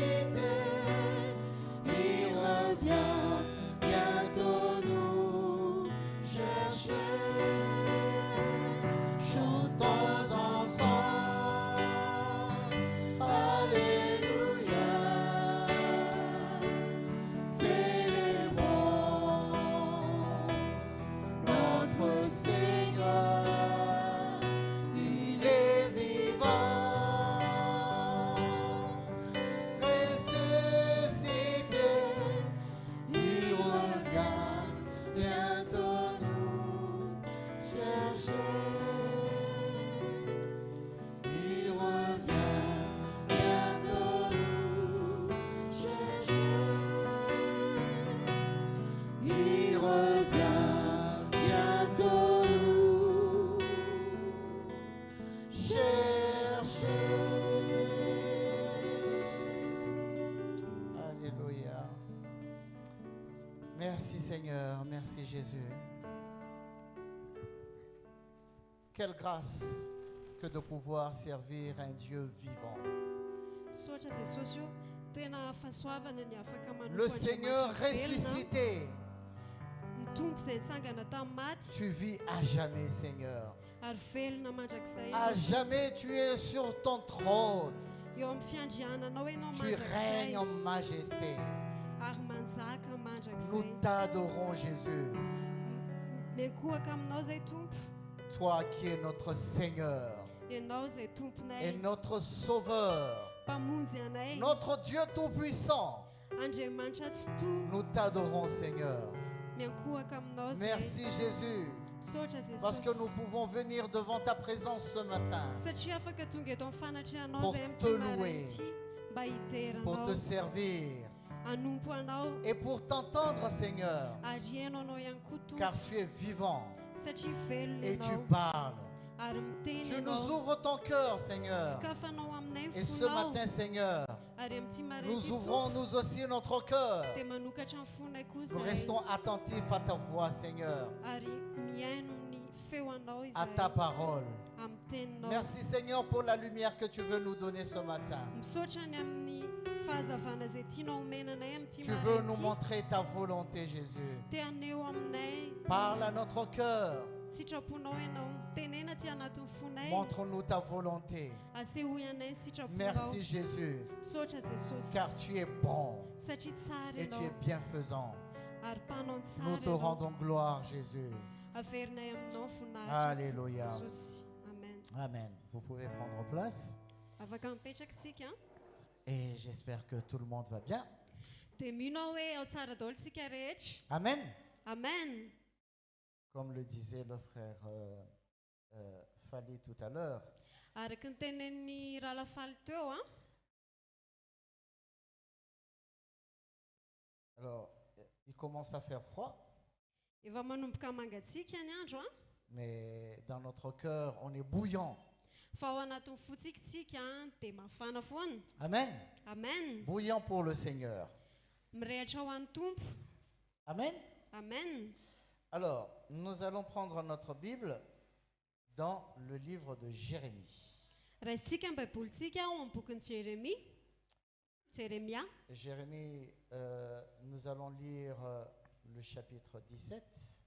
il revient bientôt nous chercher. Chantons ensemble, Alléluia, célébrons notre Seigneur, il est vivant, ressuscité, il revient bientôt nous chercher. Merci Seigneur, merci Jésus. Quelle grâce que de pouvoir servir un Dieu vivant. Le Seigneur ressuscité. Tu vis à jamais Seigneur. À jamais tu es sur ton trône. Tu règnes en majesté. Nous t'adorons Jésus. Toi qui es notre Seigneur et notre Sauveur, notre Dieu Tout-Puissant, nous t'adorons Seigneur. Merci Jésus, parce que nous pouvons venir devant ta présence ce matin pour te louer, pour te servir, et pour t'entendre, Seigneur, car tu es vivant et tu parles. Tu nous ouvres ton cœur, Seigneur. Et ce matin, Seigneur, nous ouvrons nous aussi notre cœur. Nous restons attentifs à ta voix, Seigneur, à ta parole. Merci, Seigneur, pour la lumière que tu veux nous donner ce matin. Tu veux nous montrer ta volonté, Jésus. Parle à notre cœur. Montre-nous ta volonté. Merci, Jésus, car tu es bon et tu es bienfaisant. Nous te rendons gloire, Jésus. Alléluia. Amen. Vous pouvez prendre place. Et j'espère que tout le monde va bien. Amen. Amen. Comme le disait le frère Fali tout à l'heure. Alors, il commence à faire froid. Mais dans notre cœur, on est bouillant. Amen. Amen. Bouillant pour le Seigneur. Amen. Amen. Alors, nous allons prendre notre Bible dans le livre de Jérémie. Jérémie, nous allons lire le chapitre 17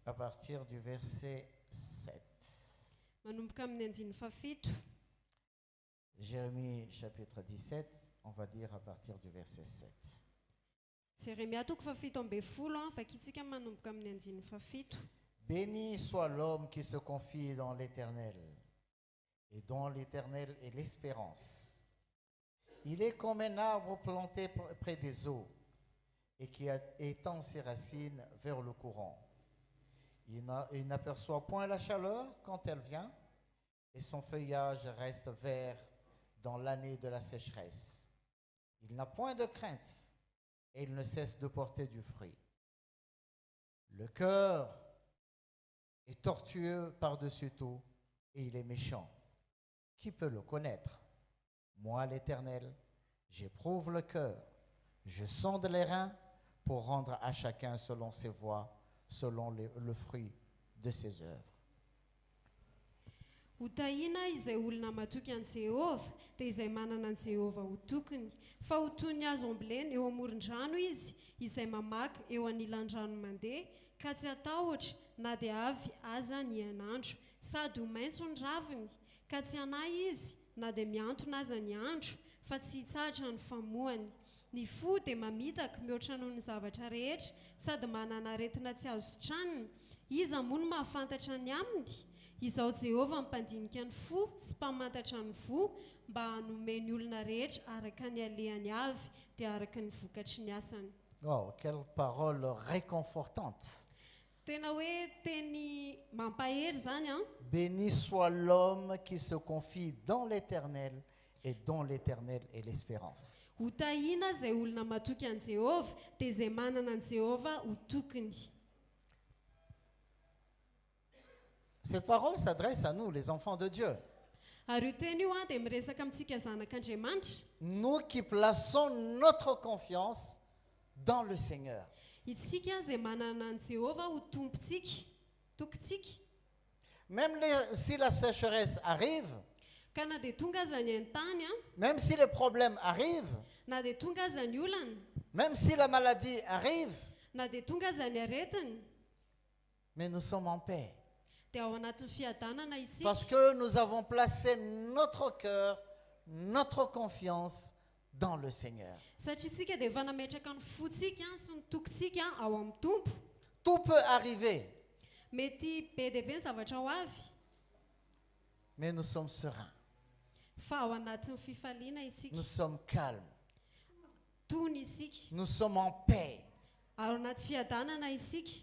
à partir du verset 7. Jérémie chapitre 17, on va lire à partir du verset 7. Béni soit l'homme qui se confie dans l'Éternel et dont l'Éternel est l'espérance. Il est comme un arbre planté près des eaux et qui étend ses racines vers le courant. Il n'aperçoit point la chaleur quand elle vient et son feuillage reste vert dans l'année de la sécheresse. Il n'a point de crainte et il ne cesse de porter du fruit. Le cœur est tortueux par-dessus tout et il est méchant. Qui peut le connaître? Moi, l'Éternel, j'éprouve le cœur, je sonde les reins pour rendre à chacun selon ses voies, selon le fruit de ses œuvres. Utaina izay olona matoky an Jehova dia izay manana an Jehova ho tokony fa ho toy ny azo ambolena eo amoron-drano izy izay mamaky eo anilan-drano mandeha ka tsy atahotra na dia avy aza ny anandro sady ho maitso ny raviny ka tsy hanahy izy na dia miantona aza ny andro fa tsy hitsahatra ny famohany. Ny fo dia mamitaka mihoatra noho ny zavatra rehetra sady manana aretina tsy azo sitranyny. Iza moa no mahafantatra ny aminy? Izao Jehova mpandinika ny fo sy mpamantatra ny vo mba hanome ny olona rehetra araka ny alehany avy dia araka ny vokatry ny asany. Oh, quelle parole réconfortante. Tena hoe teny mampahery zany a. Béni soit l'homme qui se confie dans l'Éternel et dont l'Éternel est l'espérance. Ho tahina zay olona matoky an Jehova dia zay manana an Jehova ho tokony. Cette parole s'adresse à nous, les enfants de Dieu. Nous qui plaçons notre confiance dans le Seigneur. Même si la sécheresse arrive, même si les problèmes arrivent, même si la maladie arrive, mais nous sommes en paix. Parce que nous avons placé notre cœur, notre confiance dans le Seigneur. Tout peut arriver. Mais nous sommes sereins. Nous sommes calmes. Nous sommes en paix.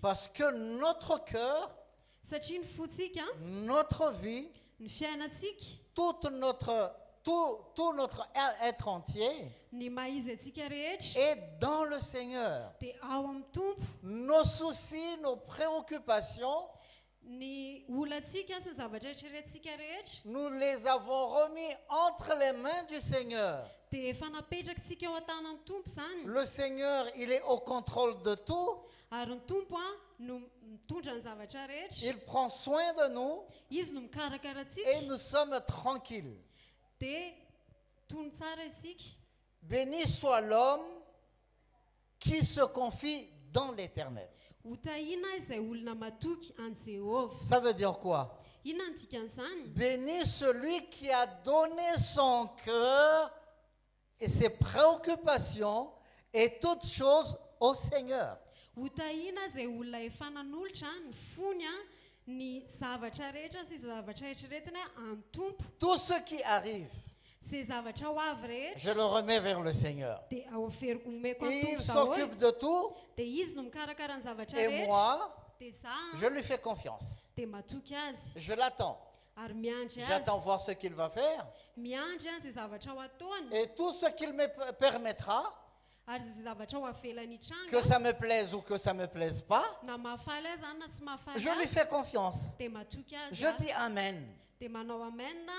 Parce que notre cœur, toute tout notre être entier ny maha izy atsika rehetra est dans le Seigneur. dia ao amin'ny tompo. Nos soucis, nos préoccupations, Ny olantsika sy ny zavatra eritreretintsika rehetra nous les avons remis entre les mains du Seigneur. dia efa napetrakintsika eo an-tanan'ny tompo izany. Le Seigneur, il est au contrôle de tout. Ary ny tompo no mitondra ny zavatra rehetra. Il prend soin de nous Izy no mikarakara antsika et nous sommes tranquilles. dia tony tsara isika. Béni soit l'homme qui se confie dans l'Éternel. Ho tahina izay olona matoky an Jehovah. Ça veut dire quoi? Inona ny dikan'izany? Béni celui qui a donné son cœur et ses préoccupations et toutes choses au Seigneur. Ho tahina izay olona efa nanolotra ny fony ny zavatra rehetra sy zavatra eritreretina amin'ny tompo. Tout ce qui arrive, Izay zavatra ho avy je rehetra le remets vers le Seigneur. dia aoferiko omeko Et amin'ny il tompo daholo. s'occupe de tout Dia izy no mikarakara ny zavatra et rehetra. moi, Dia je za lui fais confiance. dia matoky azy Je l'attends. ary miandry J'attends azy. voir ce qu'il va faire. Miandry azy zavatra ho ataony Et tout ce qu'il me permettra, ary zay zavatra ho avelany que tranga ça me plaise ou que ça ne me plaise pas, na mahafaly azy zany na tsy mahafaly je lui azy fais confiance. dia matoky azy Je dis Amen. dia manao amena.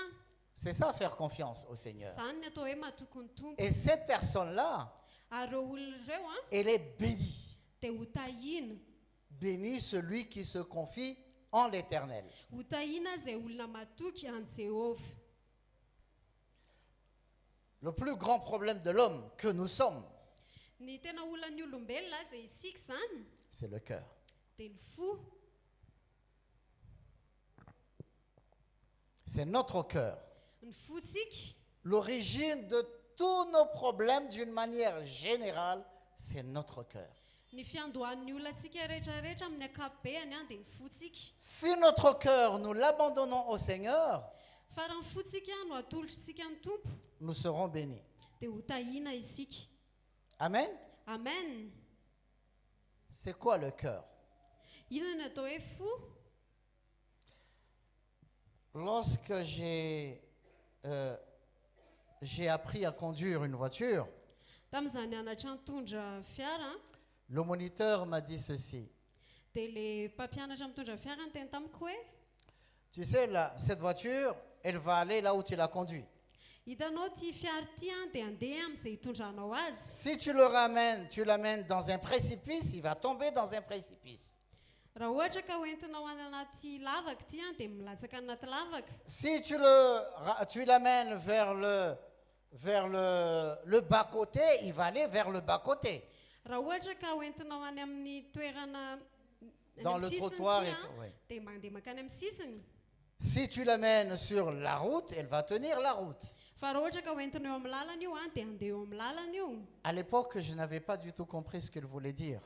C'est ça, faire confiance au Seigneur. Zany ny atao hoe matoky ny tompo. Et cette personne-là, Ary reo olona ireo elle est bénie. dia ho tahina. Béni celui qui se confie en l'Éternel. Ho tahina izay olona matoky an Jehovah. Le plus grand problème de l'homme que nous sommes, Ny tena olonan'ny olombelona izay isika zany c'est le cœur. dia ny fo. C'est notre cœur. Ny fotsika L'origine de tous nos problèmes, d'une manière générale, c'est notre cœur. ny fiandohan'ny olonantsika rehetrarehetra amin'ny ankapobeny dia ny fotsika. Si notre cœur, nous l'abandonnons au Seigneur, Fa raha ny fotsika no atolotritsika ny tompo nous serons bénis. dia ho tahina isika. Amen. Amen. C'est quoi le cœur? Inona ny atao hoe fo? Lorsque j'ai appris à conduire une voiture, Tamin'izaho nianatra mitondra fiara le moniteur m'a dit ceci. dia le mpampianatra mitondra fiara ny teny tamiko hoe Tu sais, cette voiture, elle va aller là où tu la conduis. hitanao ty fiara ty dia andeha amin'izay hitondranao azy. Si tu tu l'amènes dans un précipice, il va tomber dans un précipice. Raha ohatra ka hoentinao any anaty lavaka ty dia milatsaka anaty lavaka. Si tu l'amènes vers le bas-côté, il va aller vers le bas-côté. Raha ohatra ka hoentinao any amin'ny toerana any Dans amin'ny le sisiny trottoir ty et tout, oui. dia mandeha makany amin'ny sisiny. Si tu l'amènes sur la route, elle va tenir la route. Fa raha ohatra ka hoentinao eo amin'ny lalana io dia andeha eo amin'ny lalana io. À l'époque, je n'avais pas du tout compris ce qu'il voulait dire.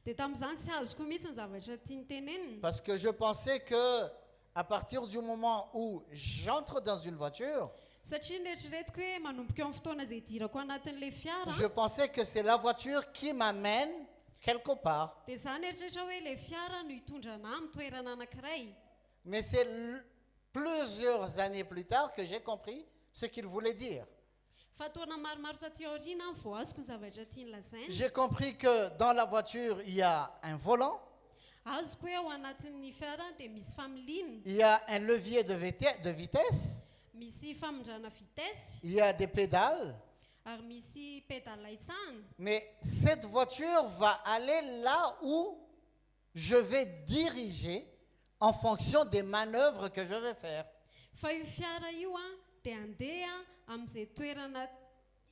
Dia tamin'izany tsy azoko mihitsy ny zavatra tiany tenenina. Parce que je pensais que à partir du moment où j'entre dans une voiture, Satria nieritreretiko hoe manomboka eo amin'ny fotoana izay idirako anatin'ilay fiara je pensais que c'est la voiture qui m'amène quelque part. dia za nieritreritra hoe ilay fiara no hitondrana amin'ny toerana anankiray. Mais c'est plusieurs années plus tard que j'ai compris ce qu'il voulait dire. Fa taona maromaro taty aoriana vao azoko ny zavatra tiany lazaina. J'ai compris que dans la voiture, il y a un volant, Azoko hoe ao anatin'ny fiara dia misy familiana, il y a un levier de vitesse, misy famondrana vitesse, il y a des pédales. ary misy pédale itsahana. Mais cette voiture va aller là où je vais diriger en fonction des manœuvres que je vais faire. Fa io fiara io dia andeha amin'izay toerana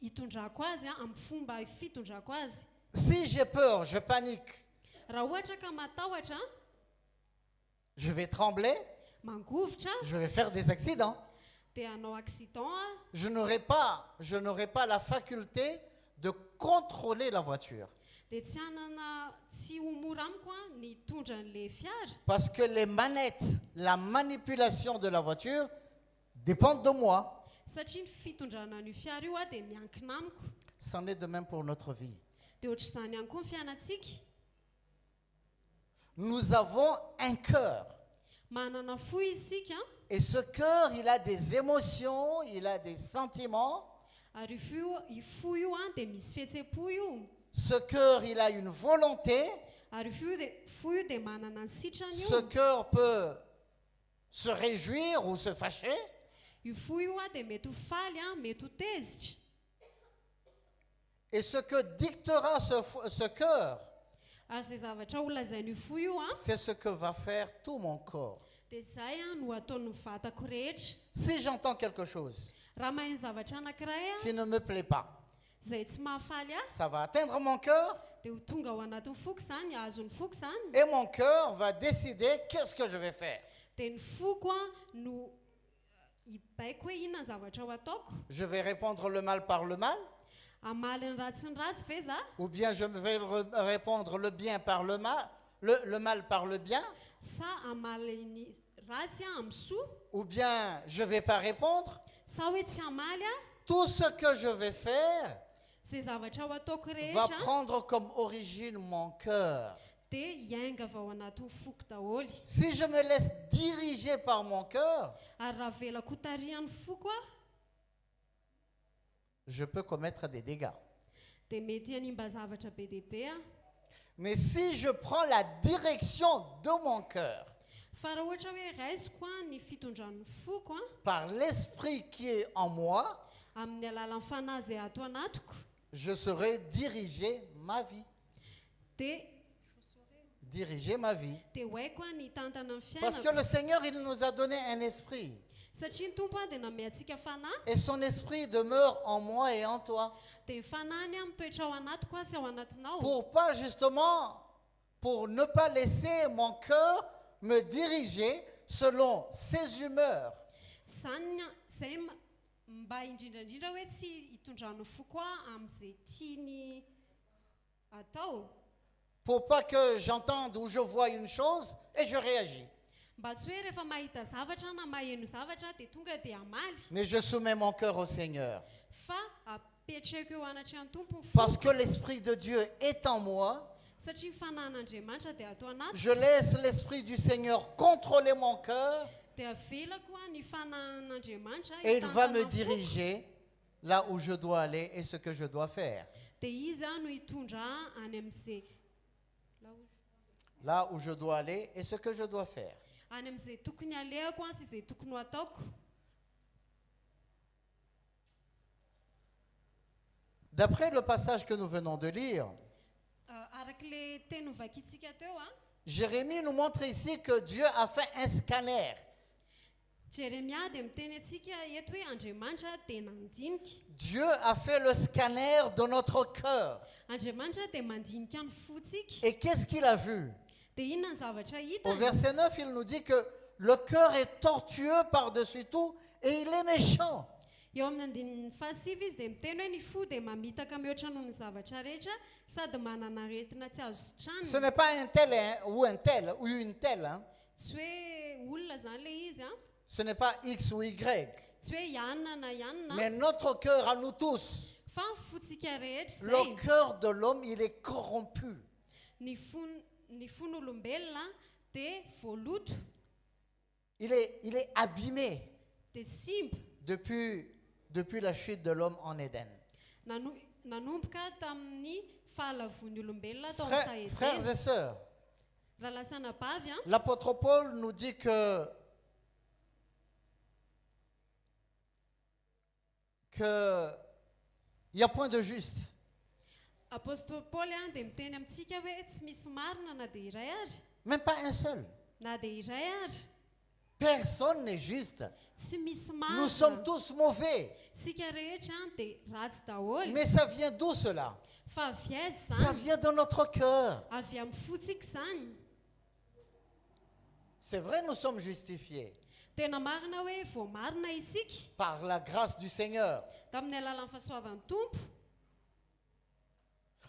hitondrako azy amin'ny fomba fitondrako azy. Si j'ai peur, je panique, Raha ohatra ka matahotra je vais trembler, mangovotra je vais faire des accidents. dia hanao accident Je n'aurai pas la faculté de contrôler la voiture. dia tsy ho mora amiko ny tondra an'ilay fiara. Parce que les manettes, la manipulation de la voiture dépendent de moi. Satria ny fitondrana an'io fiara io dia miankina amiko. C'en est de même pour notre vie. Dia ohatr'izany ihany koa ny fiainantsika. Nous avons un cœur. Manana fo isika Et ce cœur, il a des émotions, il a des sentiments. Ary io fo io dia misy fihetsem-po io. Ce cœur, il a une volonté. Ary fo io dia manana ny sitrany Ce io. cœur peut se réjouir ou se fâcher. Io fo io dia mety ho faly mety ho tezitra. Et ce que dictera ce cœur, Ary izay zavatra ho lazain'io fo io c'est ce que va faire tout mon corps. dia izay no ataon'ny vatako rehetra. Si j'entends quelque chose Raha maheno zavatra anankiray qui ne me plaît pas, izay tsy mahafaly ça va atteindre mon cœur dia ho tonga ao anatin'ny foko izany, azon'ny foko izany. et mon cœur va décider qu'est-ce que je vais faire. Dia ny foko no hibaiko hoe inona ny zavatra ho ataoko. Je vais répondre le mal par le mal, Hamaly ny ratsy ny ratsy ve za? ou bien je vais répondre le bien par le mal, le mal par le bien, Sa hamaly ny ratsy amin'ny soa, ou bien je ne vais pas répondre. sa hoe tsy hamaly Tout ce que je vais faire izay zavatra ho ataoko va rehetra prendre comme origine mon cœur. dia hiainga avy ao anatin'ny foko daholo. Si je me laisse diriger par mon cœur, Ary raha velako tarihan'ny foko je peux commettre des dégâts. dia mety hanimba zavatra be dia be Mais si je prends la direction de mon cœur fa raha ohatra hoe raisiko ny fitondran'ny foko par l'esprit qui est en moi, amin'ny alalan'ny fanahy izay ato anatiko je saurai diriger ma vie. dia Diriger ma vie. ho haiko ny tantana ny Parce que fiainako. le Seigneur, il nous a donné un esprit. Satria ny tompo dia namey antsika fanahy Et son esprit demeure en moi et en toi. dia ny fanahiny mitoetra ao anatiko sy ao anatinao. Pour ne pas laisser mon cœur me diriger selon ses humeurs. Zany izay mba indrindrandrindra hoe tsy hitondrano foko amin'izay tiany atao. Pour pas que j'entende ou je vois une chose et je réagis. Mba tsy hoe rehefa mahita zavatra na maheno zavatra dia tonga dia hamaly, Mais je soumets mon cœur au Seigneur. fa apetreko eo anatrany tompo ny Parce foko. que l'Esprit de Dieu est en moi. Satria fanan'Andriamanitra dia ato anaty Je laisse l'Esprit du Seigneur contrôler mon cœur dia avelako ny fanan'Andriamanitra et il va me hitantana ny foko. diriger là où je dois aller et ce que je dois faire. Dia izy no hitondra any amin'izay Là où je dois aller et ce que je dois faire. any amin'izay tokony alehako sy izay tokony ho ataoko. D'après le passage que nous venons de lire, Arak'ilay teny novakitsika teo Jérémie nous montre ici que Dieu a fait un scanner. Jeremia dia miteny antsika eto hoe Andriamanitra dia nandinika. Dieu a fait le scanner de notre cœur. Andriamanitra dia mandinika ny fotsika. Et qu'est-ce qu'il a vu? Dia inona ny zavatra Au hitany? verset 9, il nous dit que le cœur est tortueux par-dessus tout et il est méchant. Eo amin'ny andininy fahasivy izy dia miteny hoe ny fo dia mamitaka mihoatra noho ny zavatra rehetra sady manana aretina tsy azo Ce sitrany. n'est pas un tel hein, ou un tel ou une telle. Hein. Tsy hoe olona zany le izy Ce n'est pas X ou Y. tsy hoe ianona na ianona Mais notre cœur à nous tous, fa ny fotsika rehetra le izay. cœur de l'homme, il est corrompu. Ny fon'olombelona dia voaloto Il est abîmé dia simba. depuis la chute de l'homme en Éden. Nanomboka tamin'ny fahalavon'ny olombelona tao amin'ny Frères Saedena. et sœurs, Raha lasana bavy l'apôtre Paul nous dit que il n'y a point de juste. apôstôly Paoly dia miteny amintsika hoe tsy misy marina na dia iray ary, Même pas un seul. na dia iray ary. Personne n'est juste. Tsy misy Nous sommes marina. tous mauvais. Sika rehetra dia ratsy daholo. Mais ça vient d'où cela? Fa avy aiza Ça zany? vient de notre cœur. Avy amin'ny fotsika zany. C'est vrai, nous sommes justifiés Tena marina hoe vao marina isika par la grâce du Seigneur. tamin'ny alalan'ny fahasoavan'ny tompo.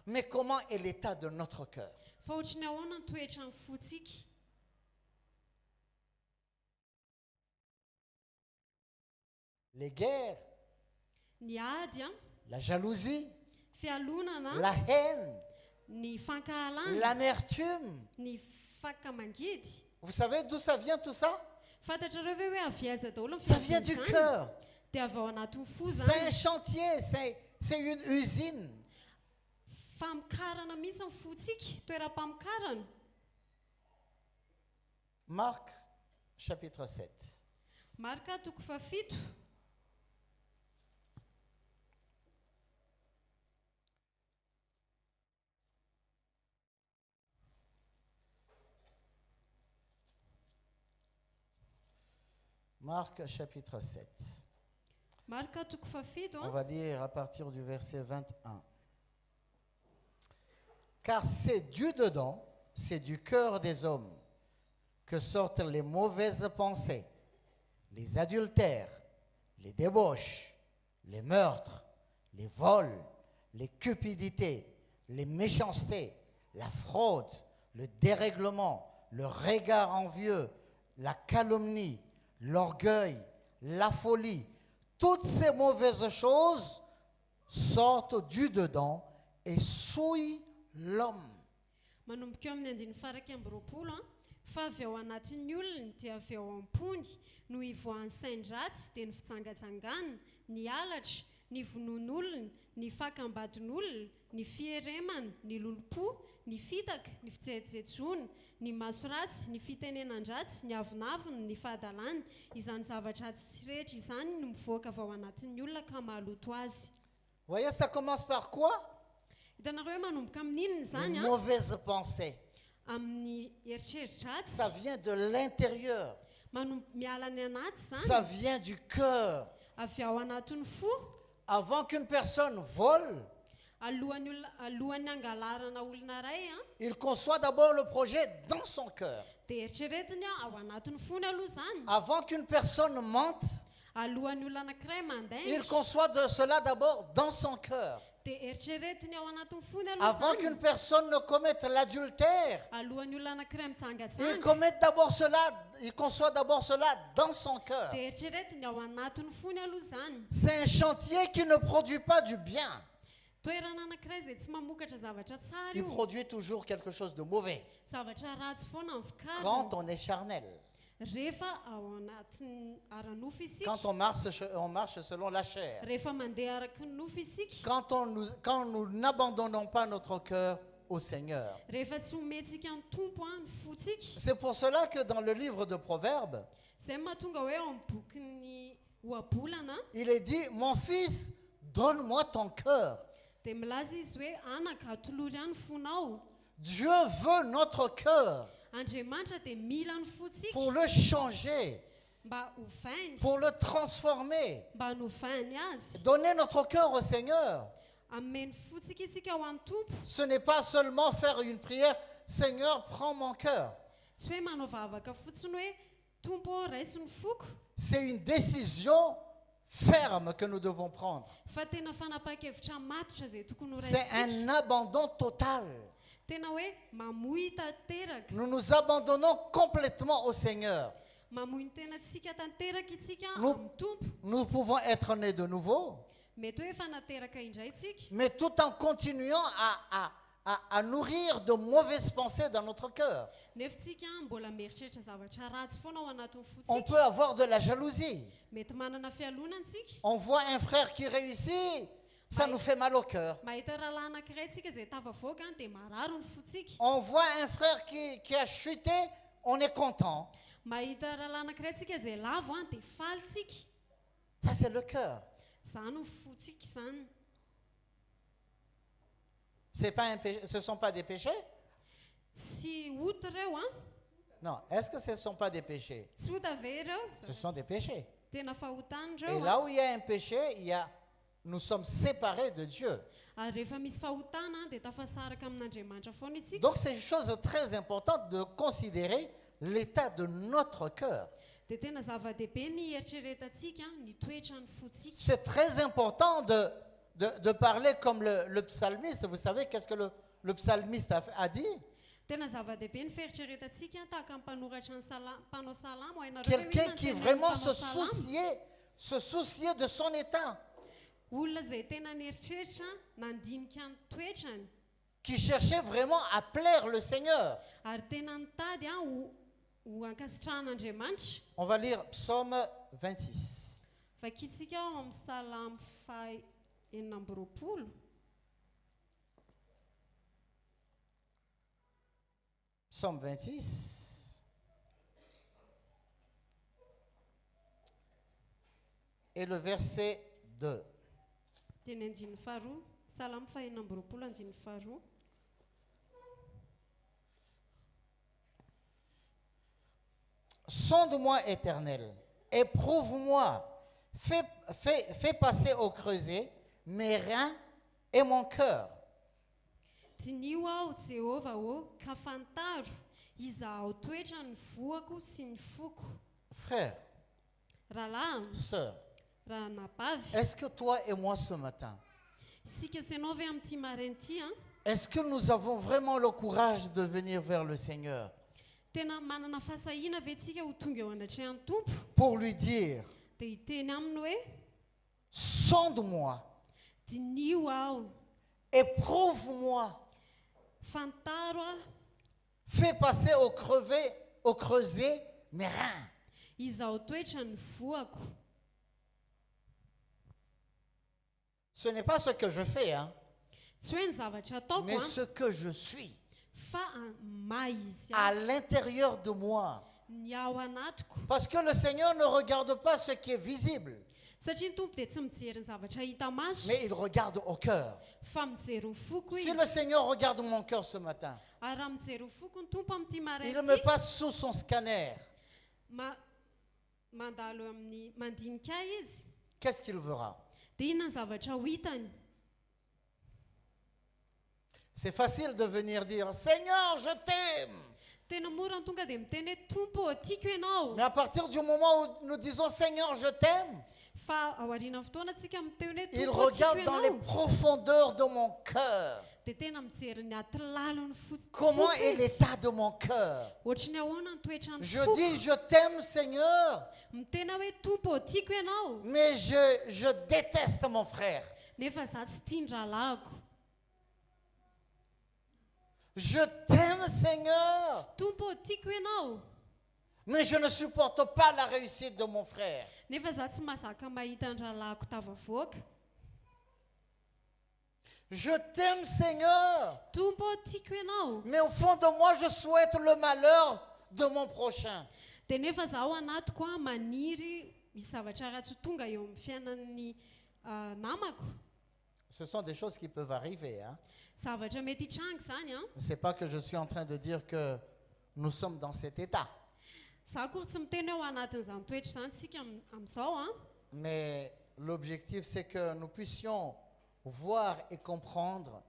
Mais comment est l'état de notre cœur? Fa ohatrany ahoana ny toetra ny fotsika? Les guerres, Ny ady la jalousie, fialonana, la haine, ny fankahalana, l'amertume. ny fakamangidy. Vous savez d'où ça vient tout ça? fantatrareo ve hoe avy aiza daholo ny Ça vient du fiaviny cœur. zany dia avy ao anatin'ny fo C'est un zany chantier, c'est une usine. famokarana mihitsy ny fotsika toeram-pamokarana. Marc chapitre 7. Marka toko fafito. Marc chapitre 7. Marka toko fafito On va lire à partir du verset 21. Car c'est du dedans, c'est du cœur des hommes que sortent les mauvaises pensées, les adultères, les débauches, les meurtres, les vols, les cupidités, les méchancetés, la fraude, le dérèglement, le regard envieux, la calomnie, l'orgueil, la folie. Toutes ces mauvaises choses sortent du dedans et souillent l'homme. Manomboka eo amin'ny andiny faraky amby roapolo fa avy ao anatin'ny olona dia avy ao am-pony no ivoahan'ny sain-dratsy dia ny fitsangatsanganana, ny halatra, ny vonon'olona, ny fakambadin'olona, ny fieremana, ny lolo-po, ny fitaka, ny fijejejona, ny maso ratsy, ny fitenenan-dratsy, ny avinavina, ny fahadalàna. Izany zavatra tsy rehetra izany no mivoaka avy ao anatin'ny olona ka mahaloto azy. Vous voyez, ça commence par quoi? Hitanareo hoe manomboka amin'inona Une zany mauvaise pensée. amin'ny eritreritra ratsy. Ça vient de l'intérieur. Miala ny anaty Ça zany vient du cœur. avy ao anatin'ny fo. Avant qu'une personne vole, Alohan'ny angalarana olona ray il conçoit d'abord le projet dans son cœur. dia eritreretiny ao anatin'ny fony aloha zany. Avant qu'une personne mente, Alohan'ny olona anankiray il mandainga conçoit de cela d'abord dans son cœur. dia eritreretiny ao anatin'ny fony aloha Avant zany. qu'une personne ne commette l'adultère, Alohan'ny olona anankiray il mitsangatsanga il conçoit d'abord cela dans son cœur. dia eritreretiny ao anatin'ny fony aloha zany. C'est un chantier qui ne produit pas du bien. Toerana anankiray izay tsy mamokatra zavatra tsara Il io, produit toujours quelque chose de mauvais zavatra ratsy foana amin'ny quand fikarana on est charnel, rehefa ao anatin'ny ara-nofo isika, quand on marche selon la chair, rehefa mandeha araka ny nofo isika, quand nous n'abandonnons pas notre cœur au Seigneur. rehefa tsy omentsika ny tompo ny fotsika. C'est pour cela que dans le livre de Proverbes, Izay no mahatonga hoe ao amin'ny bokin'ny ohabolana il est dit, mon fils, donne-moi ton cœur. dia milaza izy hoe anaka atolory ihany fonao. Dieu veut notre cœur Andriamanitra dia mila ny fotsika pour le changer, mba hovainy, pour le transformer. mba hanovainy azy. Donner notre cœur au Seigneur, Ameny fotsika isika ho an'ny tompo, ce n'est pas seulement faire une prière, Seigneur, prends mon cœur. tsy hoe manao vavaka fotsiny hoe tompo raisy ny foko, C'est une décision ferme que nous devons prendre. fa tena fanapa-kevitra matotra izay tokony ho C'est raisitsika. un abandon total. Tena hoe mamoy tanteraka, Nous nous abandonnons complètement au Seigneur. mamoy ny tenatsika tanteraka itsika Nous- amin'ny tompo. Nous pouvons être nés de nouveau, Mety hoe efa nateraka indray tsika, mais tout en continuant à nourrir de mauvaises pensées dans notre cœur. nefa tsika mbola mieritreritra zavatra ratsy foana ao anatin'ny On fotsika. peut avoir de la jalousie. Mety manana fialonana tsika, On voit un frère qui réussit, ça nous fait mal au cœur. mahita rahalahy anankiray tsika izay tafavoaka dia mararo ny fotsika. On voit un frère qui a chuté, on est content. Mahita rahalahy anankiray tsika izay lavo dia faly tsika. Ça, c'est le cœur. Zany ny fotsika zany. Ce ne sont pas des péchés? Tsy hota ireo Non. Est-ce que ce ne sont pas des péchés? tsy hota ve ireo? Ce sont des péchés. Tena fahotana Et ireo là où il y a un péché, nous sommes séparés de Dieu. Ary rehefa misy fahotana dia tafasaraka amin'Andriamanitra foana isika. Donc c'est une chose très importante de considérer l'état de notre cœur. Dia tena zava-dehibe ny eritreretantsika, ny toetra ny fotsika. C'est très important de parler comme le psalmiste. Vous savez qu'est-ce que le psalmiste a dit? Tena zava-dehibe ny fieritreretantsika tahaka ny mpanoratra ny mpanao salamo. Hainareo hoe Quelqu'un inona ny qui tenen'ny vraiment mpanao salamo? se souciait de son état, Olona izay tena nieritreritra nandinika ny toetrany qui cherchait vraiment à plaire le Seigneur. ary tena nitady ho ho ankasitran'Andriamanitra. On va lire Psaume 26. Vakitsika ao amin'ny salamy faha enina amby roapolo. Psaume 26. Et le verset 2. Dia ny andininy faharoa, salamy faha enina amby roapolo andininy faharoa. Sonde-moi, Éternel, éprouve-moi, fais passer au creuset mes reins et mon cœur. Tinio aho Jehova ka fantaro izaho toetra ny voako sy ny foko. Frère, Rahalahy, sœur, rahanabavy, est-ce que toi et moi ce matin, sika sy ianao ve amin'ity maraina ity a? est-ce que nous avons vraiment le courage de venir vers le Seigneur Tena manana fasahiana ve tsika ho tonga eo anatrehan'ny Tompo? pour lui dire, Dia hiteny aminy hoe sonde-moi, dinio aho, éprouve-moi, fantaro aho, fais passer au creuset mes reins. izaho toetra ny voako. Ce n'est pas ce que je fais, hein, Tsy hoe ny zavatra ataoko mais a, ce que je suis fa maha izy à aho, l'intérieur de moi. ny ao anatiko. Parce que le Seigneur ne regarde pas ce qui est visible, Satria ny Tompo dia tsy mijery ny zavatra hita maso, mais il regarde au cœur. fa mijery ny foko Si izy. le Seigneur regarde mon cœur ce matin, Ary raha mijery ny foko ny Tompo amin'ity il maraina me ity, passe sous son scanner. mandalo amin'ny mandinika izy, Qu'est-ce qu'il verra? dia inona ny zavatra ho hitany? C'est facile de venir dire, Seigneur, je t'aime. Tena mora ny tonga dia miteny hoe Tompo, tiako ianao. Mais à partir du moment où nous disons, Seigneur, je t'aime, Fa ao aoriana fotoana tsika miteny hoe il Tompo, tiako regarde dans les ianao, profondeurs de mon cœur. dia tena mijery ny atilalony Comment est izy. l'état de mon cœur? Ohatry ny ahoana ny toetrany Je foko. dis, je t'aime, Seigneur, Mitena hoe Tompo, tiako ianao, mais je déteste mon frère. nefa za tsy tia ny rahalahiko. Je t'aime, Seigneur, Tompo, tiako ianao, mais je ne supporte pas la réussite de mon frère. nefa za tsy mahazaka mahita ny rahalahiko tavavoaka. Je t'aime, Seigneur, Tompo, tiako ianao, mais au fond de moi, je souhaite le malheur de mon prochain. dia nefa za ao anatiko a maniry misy zavatra ratsy ho tonga eo amin'ny fiainan'ny namako. Ce sont des choses qui peuvent arriver, hein. Zavatra mety hitranga zany a. Ce n'est pas que je suis en train de dire que nous sommes dans cet état. Za koa tsy miteny hoe ao anatin'izany toetra izany tsika amin'izao a. Mais l'objectif, c'est que nous puissions voir et comprendre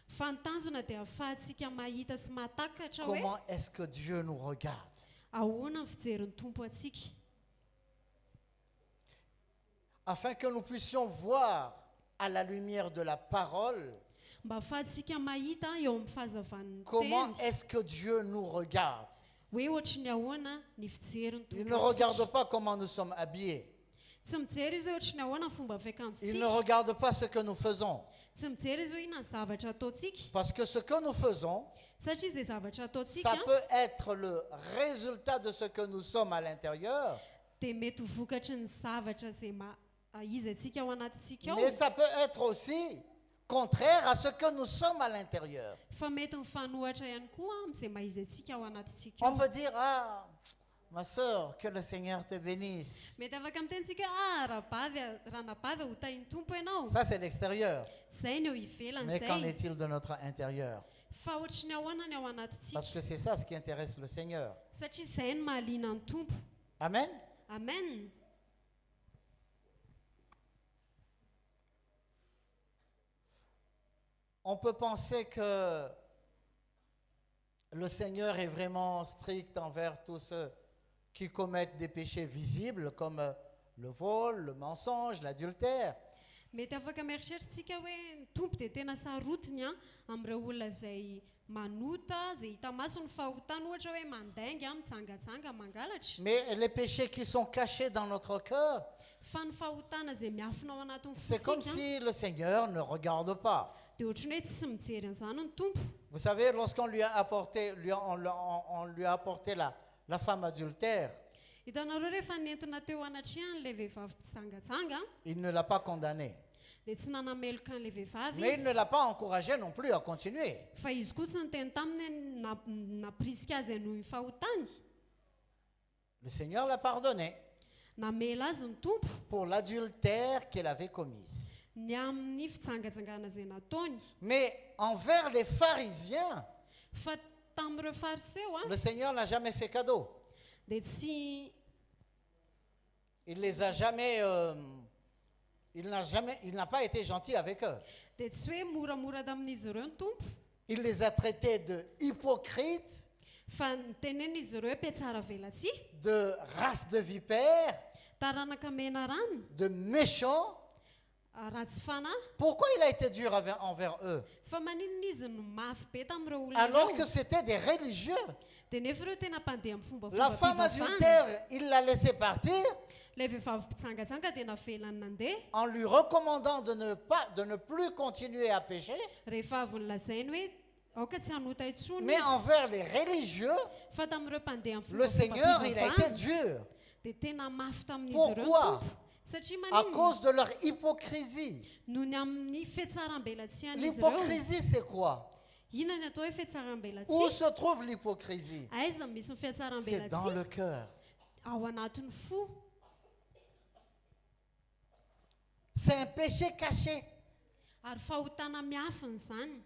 Fa ny tanjona dia ahafahantsika mahita sy mahatakatra hoe comment est-ce que Dieu nous regarde. ahoana ny fijerin'ny Tompo atsika. Afin que nous puissions voir à la lumière de la parole Mba ahafahantsika mahita eo amin'ny fahazavan'ny comment teny est-ce que Dieu nous regarde. hoe ohatry ny ahoana ny fijerin'ny Il ne Tompo regarde atsika. pas comment nous sommes habillés. Tsy mijery izy hoe ohatry ny ahoana ny fomba fiakanjo Il ne tsika. regarde pas ce que nous faisons. Tsy mijery izy hoe inona ny zavatra ataontsika. Parce que ce que nous faisons, Satria izay zavatra ça ataontsika peut être le résultat de ce que nous sommes à l'intérieur, dia mety ho vokatry ny zavatra izay izy atsika ao anatintsika ao. mais ça peut être aussi contraire à ce que nous sommes à l'intérieur. Fa mety mifanohatra ihany koa amin'izay maha-izy atsika ao anatintsika On ao. peut dire, ah, ma sœur, que le Seigneur te bénisse. Mety afaka mitentsika ranabavy ho tahin'ny Tompo ianao. Ça, c'est l'extérieur. Zay ny eo ivelany Mais qu'en zay. est-il de notre intérieur? Fa ohatry ny ahoana ny ao Parce anatintsika. que c'est ça ce qui intéresse le Seigneur. Satria zay ny mahaliana ny Tompo. Amen. Amen. On peut penser que le Seigneur est vraiment strict envers tous ceux qui commettent des péchés visibles comme le vol, le mensonge, l'adultère. Mety afaka mieritreritsika hoe ny Tompo dia tena sarotiny amin'ireo olona izay manota, izay hita maso ny fahotana, ohatra hoe mandainga, mitsangatsanga, mangalatra. Mais les péchés qui sont cachés dans notre cœur, Fa ny fahotana izay miafina ao anatin'ny c'est comme fotsika si le Seigneur ne regarde pas. dia ohatrany hoe tsy mijery an'izany ny Tompo. Vous savez, lorsqu'on lui a apporté, on lui a apporté la femme adultère, hitanareo rehefa nentina teo anatrehany le vehivavy mpisangatsanga il ne l'a pas condamnée. dia tsy nanameloka an'le vehivavy Mais il ne izy l'a pas encouragée non plus à continuer. fa izy koa tsy niteny taminy naprisika azy anoho ny fahotany Le Seigneur l'a pardonnée namela azy ny tompo pour l'adultère qu'elle avait commise. ny amin'ny fitsangatsangana izay nataony Mais envers les pharisiens, fa tamin'ireo fariseo a le Seigneur n'a jamais fait cadeau. dia tsy Il les a jamais, il n'a pas été gentil avec eux. dia tsy hoe moramora tamin'izy ireo ny tompo Il les a traités de hypocrites, fa niteneny izy ireo hoe mpiatsara velatsy de race de vipères, taranaka mena rano de méchants. ratsy fanahy Pourquoi il a été dur envers eux? fa maninona izy no mafy be tamin'ireo olona Alors ireo que c'était des religieux. dia nefa ireo tena mpandeha amin'ny La femme fombafomba adultère, il l'a laissé partir le vehivavy mpitsangatsanga dia navelany nandeha en lui recommandant de ne plus continuer à pécher. rehefa avy nylazainy hoe aoka tsy hanota intsony Mais izy envers les religieux, fa tamin'ireo mpandeha amin'ny le Seigneur, il a été fombafomba dur dia tena mafy tamin'izy ireo ny Pourquoi? tompo satria à maninona cause de leur hypocrisie. noho ny amin'ny fihetsaram-belatsian'izy ireo L'hypocrisie, c'est quoi? inona ny atao hoe fihetsaram-belatsy Où se trouve l'hypocrisie? aiza no misy ny C'est dans fihetsaram-belatsy le cœur. ao anatin'ny fo C'est un péché caché. ary fahotana miafiny izany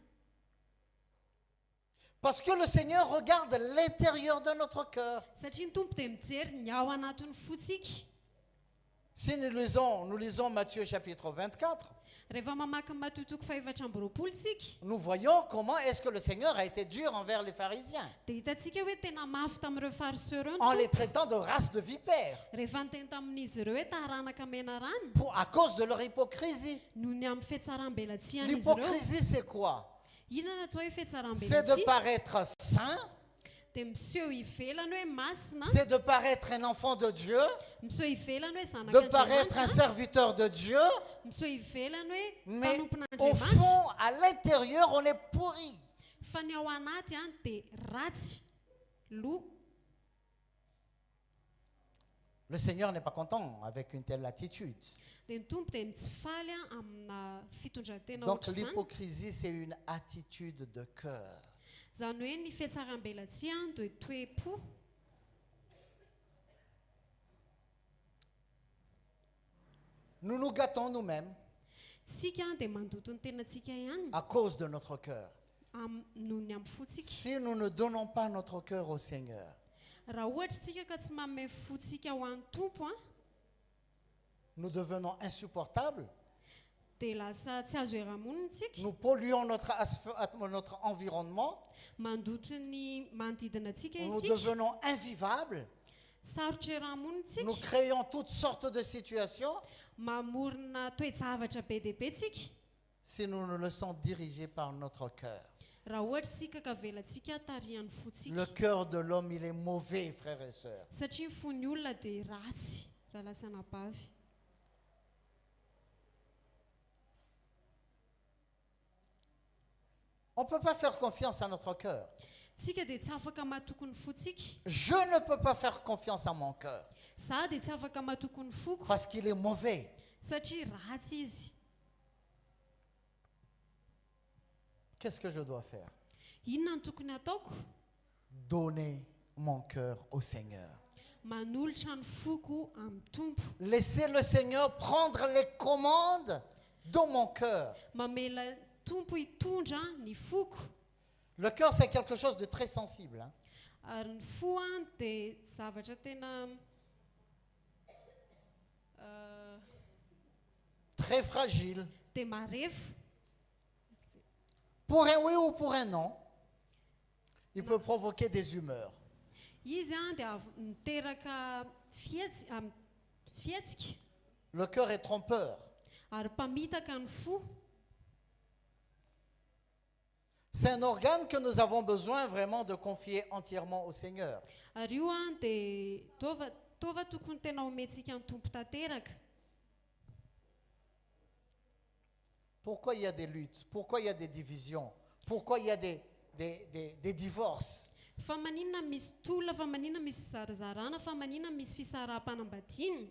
Parce que le Seigneur regarde l'intérieur de notre cœur. satria ny tompo dia mijery ny ao anatin'ny fotsika Si nous lisons Matthieu chapitre 24, rehefa mamaky ny matotoko faefatra amby roapolo tsika nous voyons comment est-ce que le Seigneur a été dur envers les pharisiens, dia hitantsika hoe tena mafy tamin'ireo fariseo ireo ny en les tompo traitant de race de vipères, rehefa niteny tamin'izy ireo hoe taranaka mena rano à cause de leur hypocrisie. noho ny amin'ny fihetsaram-belatsian'izy ireo L'hypocrisie, c'est quoi? inona atao hoe C'est de fihetsaram-belatsy paraître saint, dia miseho ivelany hoe masina c'est de paraître un enfant de Dieu, miseho ivelany hoe de paraître un zanak'andriamanitra serviteur de Dieu, miseho ivelany hoe mais au mpanompon'andriamanitra fond, à l'intérieur, on est pourri. fa ny ao anaty a dia ratsy lo Le Seigneur n'est pas content avec une telle attitude. dia ny tompo dia mitsifaly a amina fitondratena Donc ohatr'izany l'hypocrisie, c'est une attitude de cœur. zany hoe ny fihetsaram-belatsy a dia toe-po Nous nous gâtons nous-mêmes tsika dia mandoto ny tenantsika ihany à cause de notre cœur. noho ny amin'ny fotsika Si nous ne donnons pas notre cœur au Seigneur, raha ohatra tsika ka tsy manome fotsika ho an'ny tompo a nous devenons insupportables, dia lasa tsy azo eramonina tsika nous polluons notre environnement, mandoto ny manodidina atsika nous isika devenons invivables, sarotra eramonina tsika nous créons toutes sortes de situations mamorona toe-javatra be dia be tsika si nous nous laissons diriger par notre cœur. raha ohatra tsika ka velantsika tarihan'ny Le fotsika cœur de l'homme, il est mauvais, frères et sœurs. satria ny fon'ny olona dia ratsy raha lasa napavy On ne peut pas faire confiance à notre cœur. tsika dia tsy afaka matoko ny fotsika Je ne peux pas faire confiance à mon cœur za dia tsy afaka matoko ny foko parce qu'il est mauvais. satria ratsy izy Qu'est-ce que je dois faire? inona ny tokony ataoko Donner mon cœur au Seigneur. manolotra ny foko amin'ny tompo Laisser le Seigneur prendre les commandes de mon cœur. mamela tompo hitondra ny foko Le cœur, c'est quelque chose de très sensible, hein. ary ny fo a dia zavatra tena Très fragile. dia marefo Pour un oui ou pour un non, il peut provoquer des humeurs. izy a dia miteraka fihetsika Le cœur est trompeur. ary mpamitaka ny fo C'est un organe que nous avons besoin vraiment de confier entièrement au Seigneur. ary io a dia tova tokony tena omentsika ny tompo tanteraka Pourquoi il y a des luttes? Pourquoi il y a des divisions? Pourquoi il y a des divorces? fa maninona misy tola fa maninona misy fizarazarana fa maninona misy fisarahampanambadiana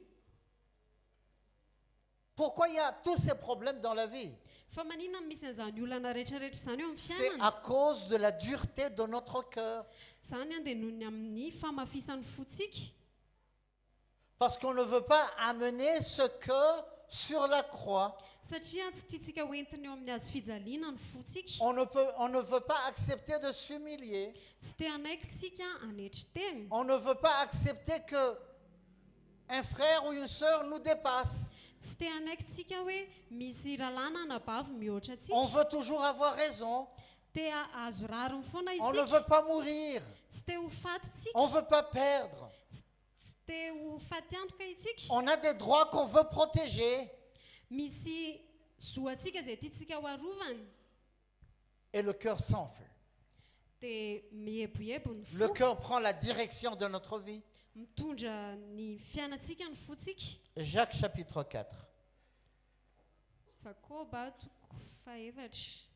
Pourquoi il y a tous ces problèmes dans la vie? fa maninona misy an'izany olana rehetrarehetra izany eo amin'ny C'est fiainana à cause de la dureté de notre cœur. zany dia noho ny amin'ny famafisan'ny fotsika Parce qu'on ne veut pas amener ce cœur sur la croix. satria tsy tiatsika hoentiny eo amin'ny hazo fijaliana ny fotsika On ne veut pas accepter de s'humilier. tsy te hanaikitsika hanetry teny On ne veut pas accepter que un frère ou une sœur nous dépasse. tsy te hanaikitsika hoe misy ralàna anabavy mihoatra On atsika veut toujours avoir raison. te azo rariny foana On ne isika veut pas mourir. tsy te ho fatytsika On ne veut pas perdre. tsy te ho faty antoka isika On a des droits qu'on veut protéger. misy zoatsika izay tiatsika ho arovany Et le cœur s'enfle. dia mieboebo ny Le fo cœur prend la direction de notre vie. mitondra ny fiainatsika ny fotsika Jacques chapitre 4. jakoba toko faefatra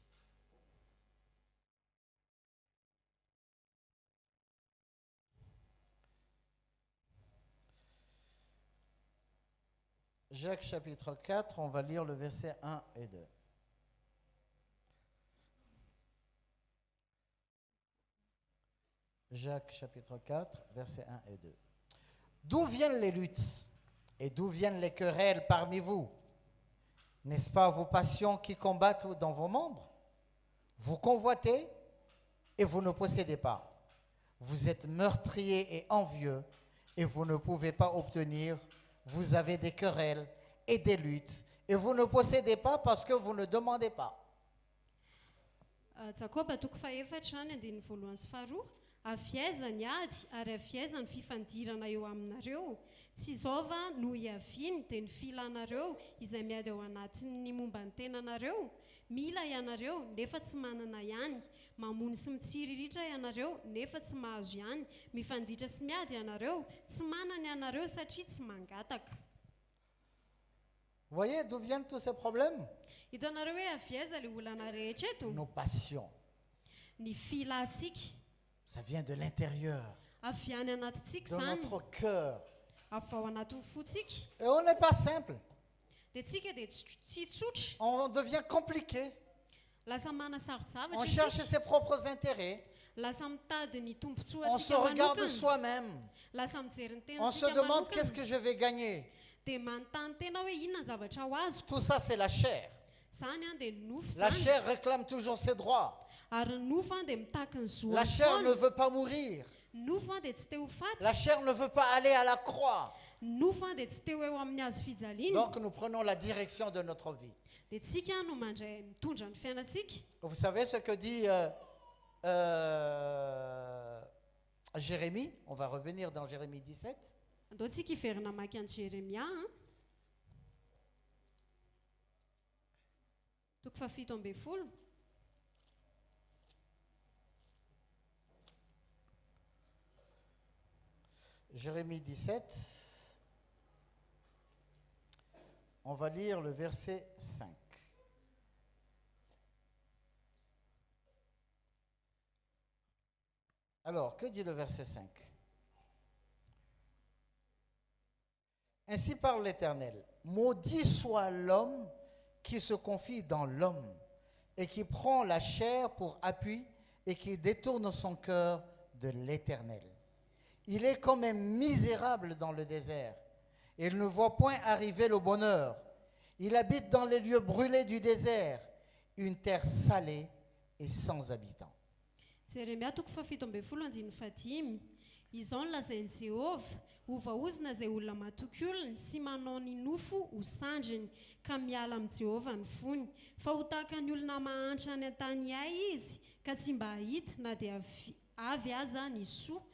Jacques chapitre 4, on va lire le verset 1 et 2. Jacques chapitre 4, verset 1 et 2. D'où viennent les luttes et d'où viennent les querelles parmi vous? N'est-ce pas vos passions qui combattent dans vos membres? Vous convoitez et vous ne possédez pas. Vous êtes meurtriers et envieux et vous ne pouvez pas obtenir. Vous avez des querelles et des luttes et vous ne possédez pas parce que vous ne demandez pas. jakoba toko faefatra any andininy voalohany sy faharoa afiaiza ny ady ary afiaiza ny fifandirana eo aminareo tsy izova no hiaviany dia ny filanareo izay miady ao anatin'ny momba ny tenanareo mila ianareo nefa tsy manana ihany mamony sy mitsiriritra ianareo nefa tsy mahazo ihany mifanditra sy miady ianareo tsy manana ianareo satria tsy mangataka Vous voyez d'où viennent tous ces problèmes? hitanareo hoe aviaiza le olana rehetra eto Nos passions. ny filatsika Ça vient de l'intérieur, avy any anatintsika de zany notre cœur. avy ao anatin'ny fotsika Et on n'est pas simple. dia tsika dia tsy tsotra On devient compliqué. lasa mana On sarotsavatra cherche isika ses propres intérêts. lasa mitady ny tombontsoa On se atsika regarde manokana soi-même. lasa mijery ny On se tenatsika demande qu'est-ce manokana que je vais gagner. dia manontany tena hoe inona ny zavatra ho azoko Tout ça, c'est la chair. zany a dia nofo La zany chair réclame toujours ses droits. ary ny nofo a dia mitaky ny La zoany chair ne foana veut pas mourir. nofo a dia tsy te ho La faty chair ne veut pas aller à la croix. nofo a dia tsy te ho eo amin'ny hazo fijaliana Donc nous prenons la direction de notre vie. dia tsika no mandray mitondra ny fiainatsika Vous savez ce que dit Jérémie? On va revenir dans Jérémie 17. andao tsika hiverina maky any jeremia toko fafito ambin'ny folo Jérémie 17. On va lire le verset 5. Alors, que dit le verset 5? Ainsi parle l'Éternel. Maudit soit l'homme qui se confie dans l'homme et qui prend la chair pour appui et qui détourne son cœur de l'Éternel. Il est comme un misérable dans le désert. Il ne voit point arriver le bonheur. Il habite dans les lieux brûlés du désert, une terre salée et sans habitants. jeremia toko fafito ambin'ny folo andininy fadimy izao no lazain'i jehovah ovaozina izay olona matoky olona sy manao ny nofo ho sandriny ka miala amin'i jehovah ny fony fa ho tahaka ny olona mahantra any an-tany ay izy ka tsy mba hahita na dia avy aza ny soa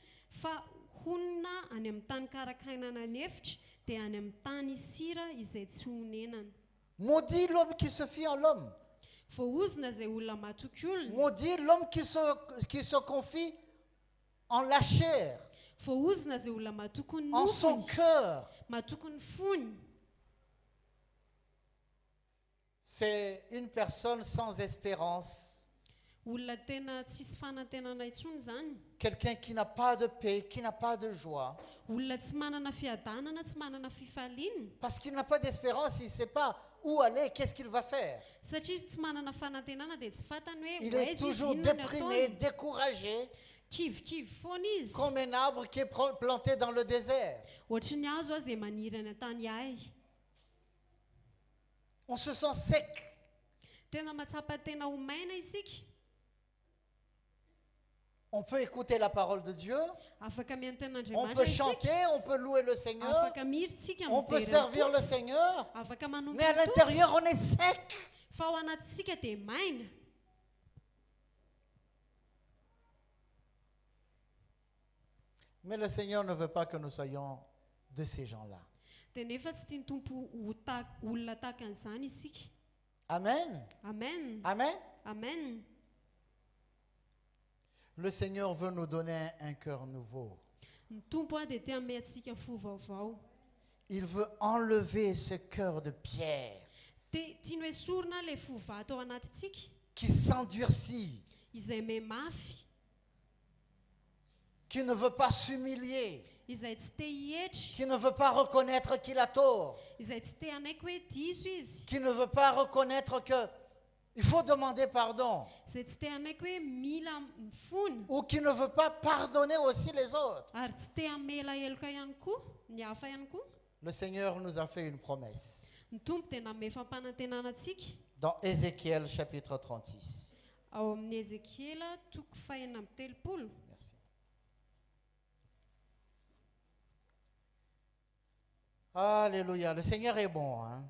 fa honina any amin'ny tany karakainana ny efitra dia any amin'ny tany sira izay tsy honenana Maudit l'homme qui se fie en l'homme. voaozina izay olona matoky olona Maudit l'homme qui se confie en la chair, voaozina izay olona matoky ny en son nofony cœur. matoky ny fony C'est une personne sans espérance. olona tena tsisy fanantenana intsony zany, quelqu'un qui n'a pas de paix, qui n'a pas de joie, olona tsy manana fiadanana, tsy manana fifaliana, parce qu'il n'a pas d'espérance, il ne sait pas où aller, qu'est-ce qu'il va faire. satria izy tsy manana fanantenana dia tsy fantany Il hoe est aiza izy, toujours inona no déprimé, ataony. découragé, Kivikivy foana izy, comme un arbre qui est planté dans le désert. ohatry ny hazo azy maniry any an-tany ahy. On se sent sec. Tena matsapa tena ho maina isika. On peut écouter la parole de Dieu, Afaka mihaino on tenin'Andriamanitra peut isika, chanter, on peut louer le Seigneur, afaka miritsika on peut midery servir amiko, le Seigneur, afaka manompo mais à amiko, l'intérieur, on est sec. fa ao anatintsika dia maina. Mais le Seigneur ne veut pas que nous soyons de ces gens-là. Dia nefa tsy tiany tompo olona tahaka an'izany isika. Amen. Amen. Amen. Amen. Le Seigneur veut nous donner un cœur nouveau. Ny tompo a dia te hanome antsika fo vaovao. Il veut enlever ce cœur de pierre Tiany hoe sorona ilay fo vato ao anatintsika, qui s'endurcit, izay mafy, qui ne veut pas s'humilier, izay tsy te hihetry, qui ne veut pas reconnaître qu'il a tort, izay tsy te hanaiky hoe diso izy, qui ne veut pas reconnaître que il faut demander pardon, izay tsy te hanaiky hoe mila mifony, ou qui ne veut pas pardonner aussi les autres. ary tsy te hamela heloka ihany koa, ny hafa ihany koa. Le Seigneur nous a fait une promesse Ny tompo dia nanome fampanantenana antsika dans Ézéchiel chapitre 36. ao amin'ny Ezekiela toko fahaenina amby telopolo. Merci. Alléluia, le Seigneur est bon. Hein?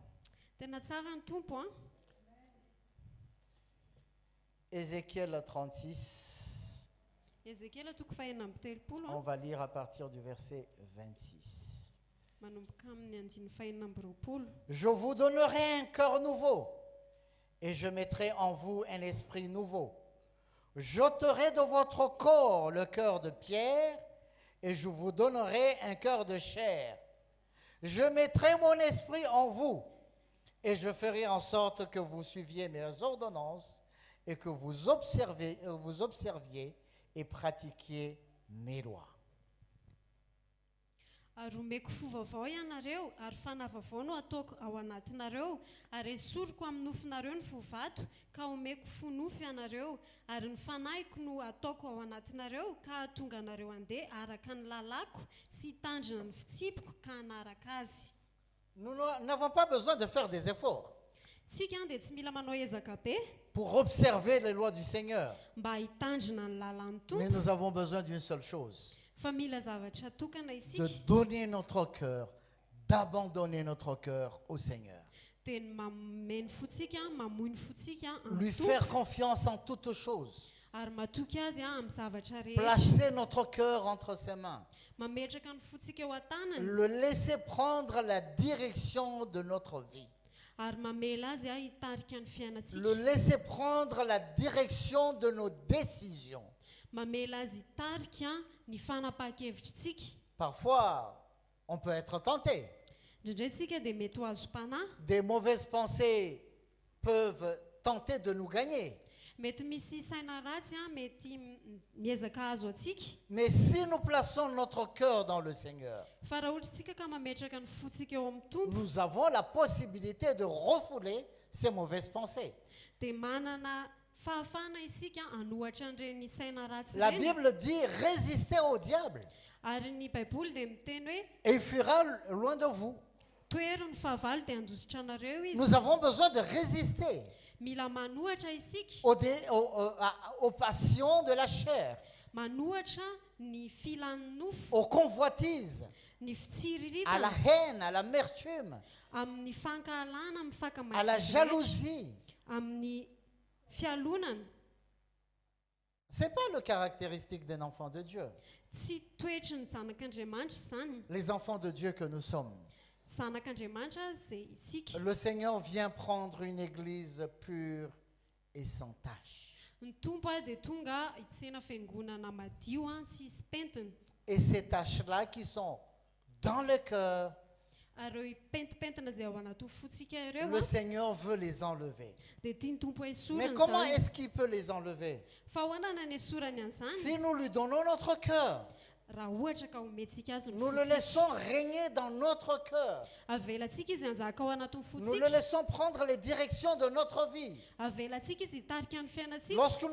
Tena tsara ny tompo a. Ézéchiel 36, Ezekiela toko fahaenina amby telopolo on a, va lire à partir du verset 26. manomboka amin'ny andiny fahaenina amby roapolo. Je vous donnerai un cœur nouveau et je mettrai en vous un esprit nouveau. J'ôterai de votre corps le cœur de pierre et je vous donnerai un cœur de chair. Je mettrai mon esprit en vous et je ferai en sorte que vous suiviez mes ordonnances et que vous observiez et pratiquiez mes lois. Ary omeko fo vaovao ianareo, ary fanahy vaovao no ataoko ao anatinareo, ary esoriko amin'ny nofinareo ny fo vato, ka omeko fo nofo ianareo, ary ny fanahiko no ataoko ao anatinareo, ka hatonga anareo handeha araka ny lalako sy hitandrina ny fitsipiko ka hanaraka azy. Nous n'avons pas besoin de faire des efforts Tsika dia tsy mila manao ezaka be pour observer les lois du Seigneur, mba hitandrina ny lalàn'ny mais tompo, nous avons besoin d'une seule chose, fa mila zavatra tokana de isika, donner notre cœur, d'abandonner notre cœur au Seigneur. dia ny mameno fotsika, mamoy ny fotsika Lui amin'ny faire tompo, confiance en toutes choses. ary matoky azy amin'ny zavatra rehetra, Placer notre cœur entre ses mains. mametraka ny fotsika eo an-tanany, Le laisser prendre la direction de notre vie. ary mamela azy hitarika ny fiainatsika, Le laisser prendre la direction de nos décisions. mamela azy hitarika ny fanapahan-kevitritsika. Parfois, on peut être tenté. Indraindray tsika dia mety ho azo mpanahy, Des mauvaises pensées peuvent tenter de nous gagner. mety misy saina ratsy mety miezaka azo atsika, Mais si nous plaçons notre cœur dans le Seigneur, fa raha ohatra tsika ka mametraka ny fotsika eo amin'ny tompo, nous avons la possibilité de refouler ces mauvaises pensées. dia manana fahafana isika hanohatra an'ireny saina ratsy La ireny. Bible dit résistez au diable Ary ny baiboly dia miteny hoe et il fuira loin de vous. toero ny fahavalo dia handositra anareo izy. Nous avons besoin de résister Mila manohatra isika, aux passions de la chair, manohatra ny filan'ny nofo, aux convoitises, ny à la fitsiriritana, haine, à l'amertume, amin'ny fankahalana, amin'ny à la fakamahery, jalousie. amin'ny fialonana. Ce n'est pas le caractéristique d'un enfant de Dieu. Tsy toetry ny zanak'Andriamanitra izany. Les enfants de Dieu que nous sommes. Zanak'Andriamanitra izay isika. Le Seigneur vient prendre une église pure et sans tache. Ny tompo dia tonga hitsena fiangonana madio tsy hisy pentina. Et ces taches-là qui sont dans le cœur ary ireo ipentipentina izay ao anaty fotsika ireo Le Seigneur veut les enlever. dia tiany tompo Mais esorana comment izany. est-ce qu'il peut les enlever? Fa hoanana ny esorany an'izany Si nous lui donnons notre cœur, raha ohatra ka omentsika azy ny nous le fotsika. laissons régner dans notre cœur, Avelantsika izy hanjaka ao anatin'ny nous le fotsika. laissons prendre les directions de notre vie. Avelantsika izy hitarika ny fiainatsika. Lorsque nous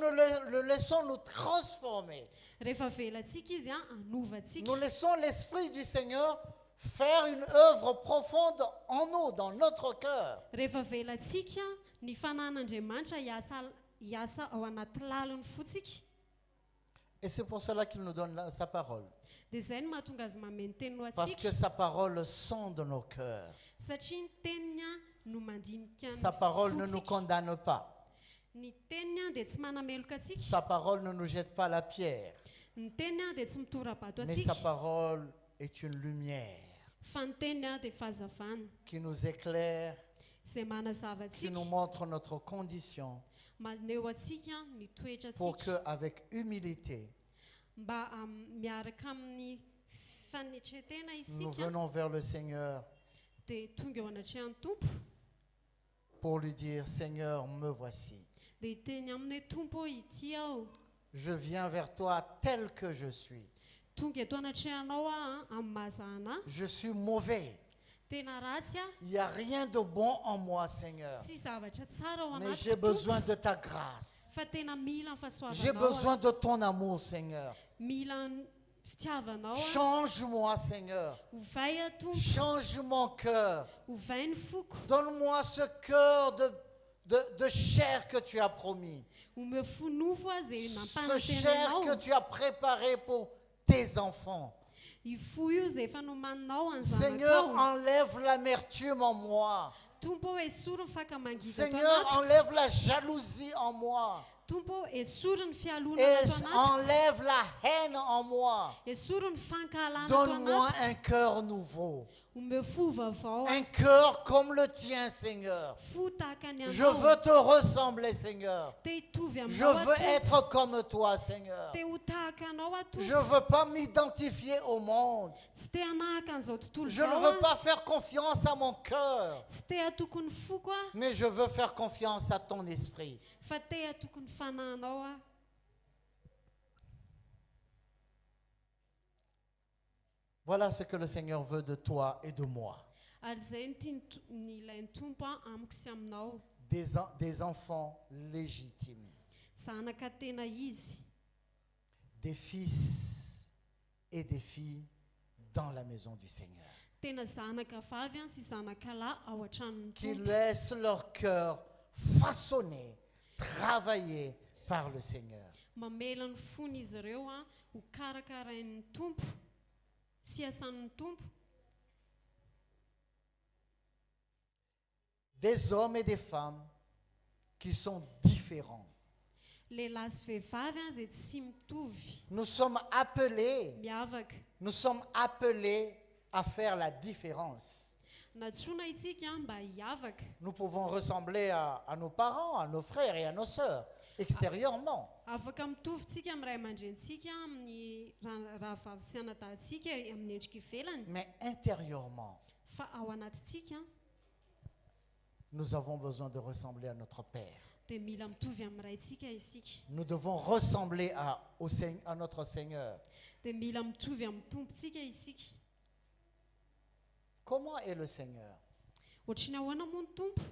le laissons nous transformer, Rehefa avelantsika izy anovatsika. nous laissons l'Esprit du Seigneur faire une œuvre profonde en nous, dans notre cœur. Rehefa avelantsika ny fanan'Andriamanitra hiasa ao anaty laliny fotsika. Et c'est pour cela qu'il nous donne sa parole. Dia izay no mahatonga azy mameno teniny ho Parce que atsika. sa parole sonde nos cœurs. Satria ny teniny no mandinika Sa parole ne nous fotsika. condamne pas. Ny teniny dia tsy manameloka atsika. Sa parole ne nous jette pas la pierre. Ny teniny dia tsy mitorabato Mais sa atsika. parole est une lumière Fa ny teniny dia fahazavana qui nous éclaire, izay manazava qui nous atsika. montre notre condition, Maneho atsika ny toetra pour atsika. qu'avec humilité, Mba miaraka amin'ny fanetretena nous isika venons vers le Seigneur dia tonga eo anatrehan'ny tompo pour lui dire, Seigneur, me voici. dia hiteny aminy hoe tompo ity aho. Je viens vers toi tel que je suis. Tonga eto anatrehanao amin'ny mahazahana ahy. Je suis mauvais. Tena ratsy aho. Il n'y a rien de bon en moi, Seigneur. Tsy zavatra tsara ao Mais anaty j'ai tompo. besoin de ta grâce. Fa tena mila ny J'ai fahasoavanao besoin de ton amour, Seigneur. mila ny fitiavanao Change-moi, Seigneur. ovay a tompo Change mon cœur. ovay ny foko Donne-moi ce cœur de chair que tu as promis. ome fonofo a zay Ce chair mampanantenanao que tu as préparé pour tes enfants. ifo io zay efa nomaninao any Seigneur, zanakao. enlève l'amertume en moi. Tompo esoro ny fakamangita ato Seigneur, anaty. enlève la jalousie en moi. Tompo esoro ny fialona Et ato anaty. enlève la haine en moi. Esoro ny fankalana ato Donne-moi anaty. un cœur nouveau. ome fo vaovao Un cœur comme le tien, Seigneur. fo tahaka ny Je anao. veux te ressembler, Seigneur. Te hitovy Je aminao veux ato. être comme toi, Seigneur. Te ho tahaka anao ato. Je ne veux pas m'identifier au monde. Tsy te hanahaka an'izao tontolo Je ne zao veux pas faire confiance à mon cœur. tsy te atoko ny foko a Mais je veux faire confiance à ton esprit. fa te atoko ny fanahinao a. Voilà ce que le Seigneur veut de toi et de moi. Ary zay ny tia ny ilain'ny tompo a amiko sy aminao. Des enfants légitimes. Zanaka tena izy. Des fils et des filles dans la maison du Seigneur. Tena zanaka vavy sy zanaka lahy ao an-tranon'ny Qui tompo. laissent leur cœur façonné, travaillé par le Seigneur. Mamela ny fony izy ireo a ho karakarain'ny tompo sy asan'ny tompo. Des hommes et des femmes qui sont différents. Lehilahy sy vehivavy a zay tsy mitovy Nous sommes appelés à faire la différence. natsoina itsika mba hiavaka. Nous pouvons ressembler à nos parents, à nos frères et à nos sœurs, extérieurement. Afaka mitovitsika amin'ny ray aman-drentsika amin'ny raha vavy sy anadahintsika amin'ny endrika ivelany. Mais intérieurement, Fa ao anatitsika nous avons besoin de ressembler à notre Père. dia mila mitovy amin'ny raintsika isika. Nous devons ressembler à notre Seigneur. Dia mila mitovy amin'ny tompontsika isika. Comment est le Seigneur? Ohatriny ahoana moa ny tompo?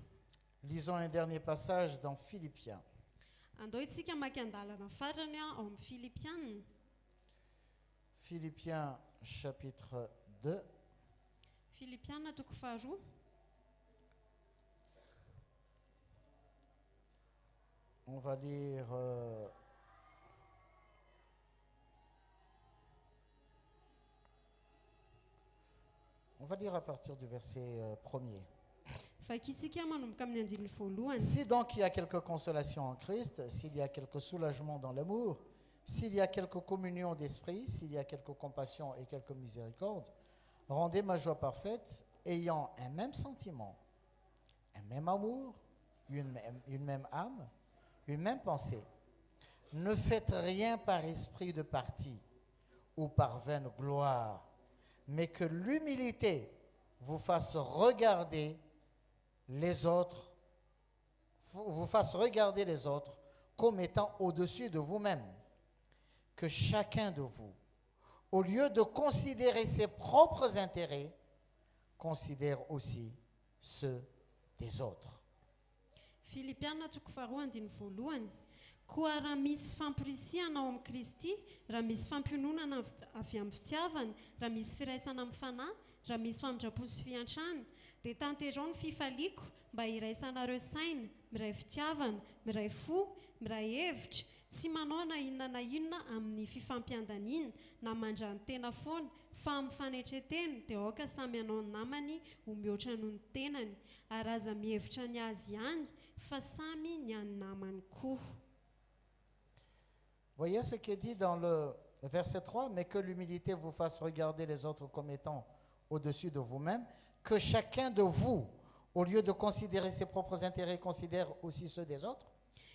Lisons un dernier passage dans Philippiens. Andao isika maky andalana fatrany ao amin'ny Filipianina. Philippiens chapitre 2. Filipianina toko faharoa. On va lire à partir du verset 1er. Fakitsika manomboka amin'ny andininy voalohany. Si donc il y a quelque consolation en Christ, s'il y a quelque soulagement dans l'amour, s'il y a quelque communion d'esprit, s'il y a quelque compassion et quelque miséricorde, rendez ma joie parfaite, ayant un même sentiment, un même amour, une même âme, une même pensée. Ne faites rien par esprit de parti ou par vaine gloire, mais que l'humilité vous fasse regarder les autres, vous fasse regarder les autres comme étant au-dessus de vous-même. Que chacun de vous, au lieu de considérer ses propres intérêts, considère aussi ceux des autres. Filipiana toko faharoa andiny voalohany. Koa raha misy famporisihana ao amin'ny Kristy, raha misy fampiononana avy amin'ny fitiavana, raha misy firaisana amin'ny fanahy, raha misy famindrapo sy fiantrana, dia tanterao ny fifaliako mba hiraisanareo saina, miray fitiavana, miray fo, miray hevitra, tsy manao na inona amin'ny fifampiandaniana na mandrany tena foana, fa amin'ny fanetrentena dia aoka samy hanao ny namany ho mihoatra noho ny tenany, ary aza mihevitra ny azy ihany fa samy ny an'ny namany koa. Voyez ce qui est dit dans le verset 3, mais que l'humilité vous fasse regarder les autres comme étant au-dessus de vous-même, que chacun de vous, au lieu de considérer ses propres intérêts, considère aussi ceux des autres.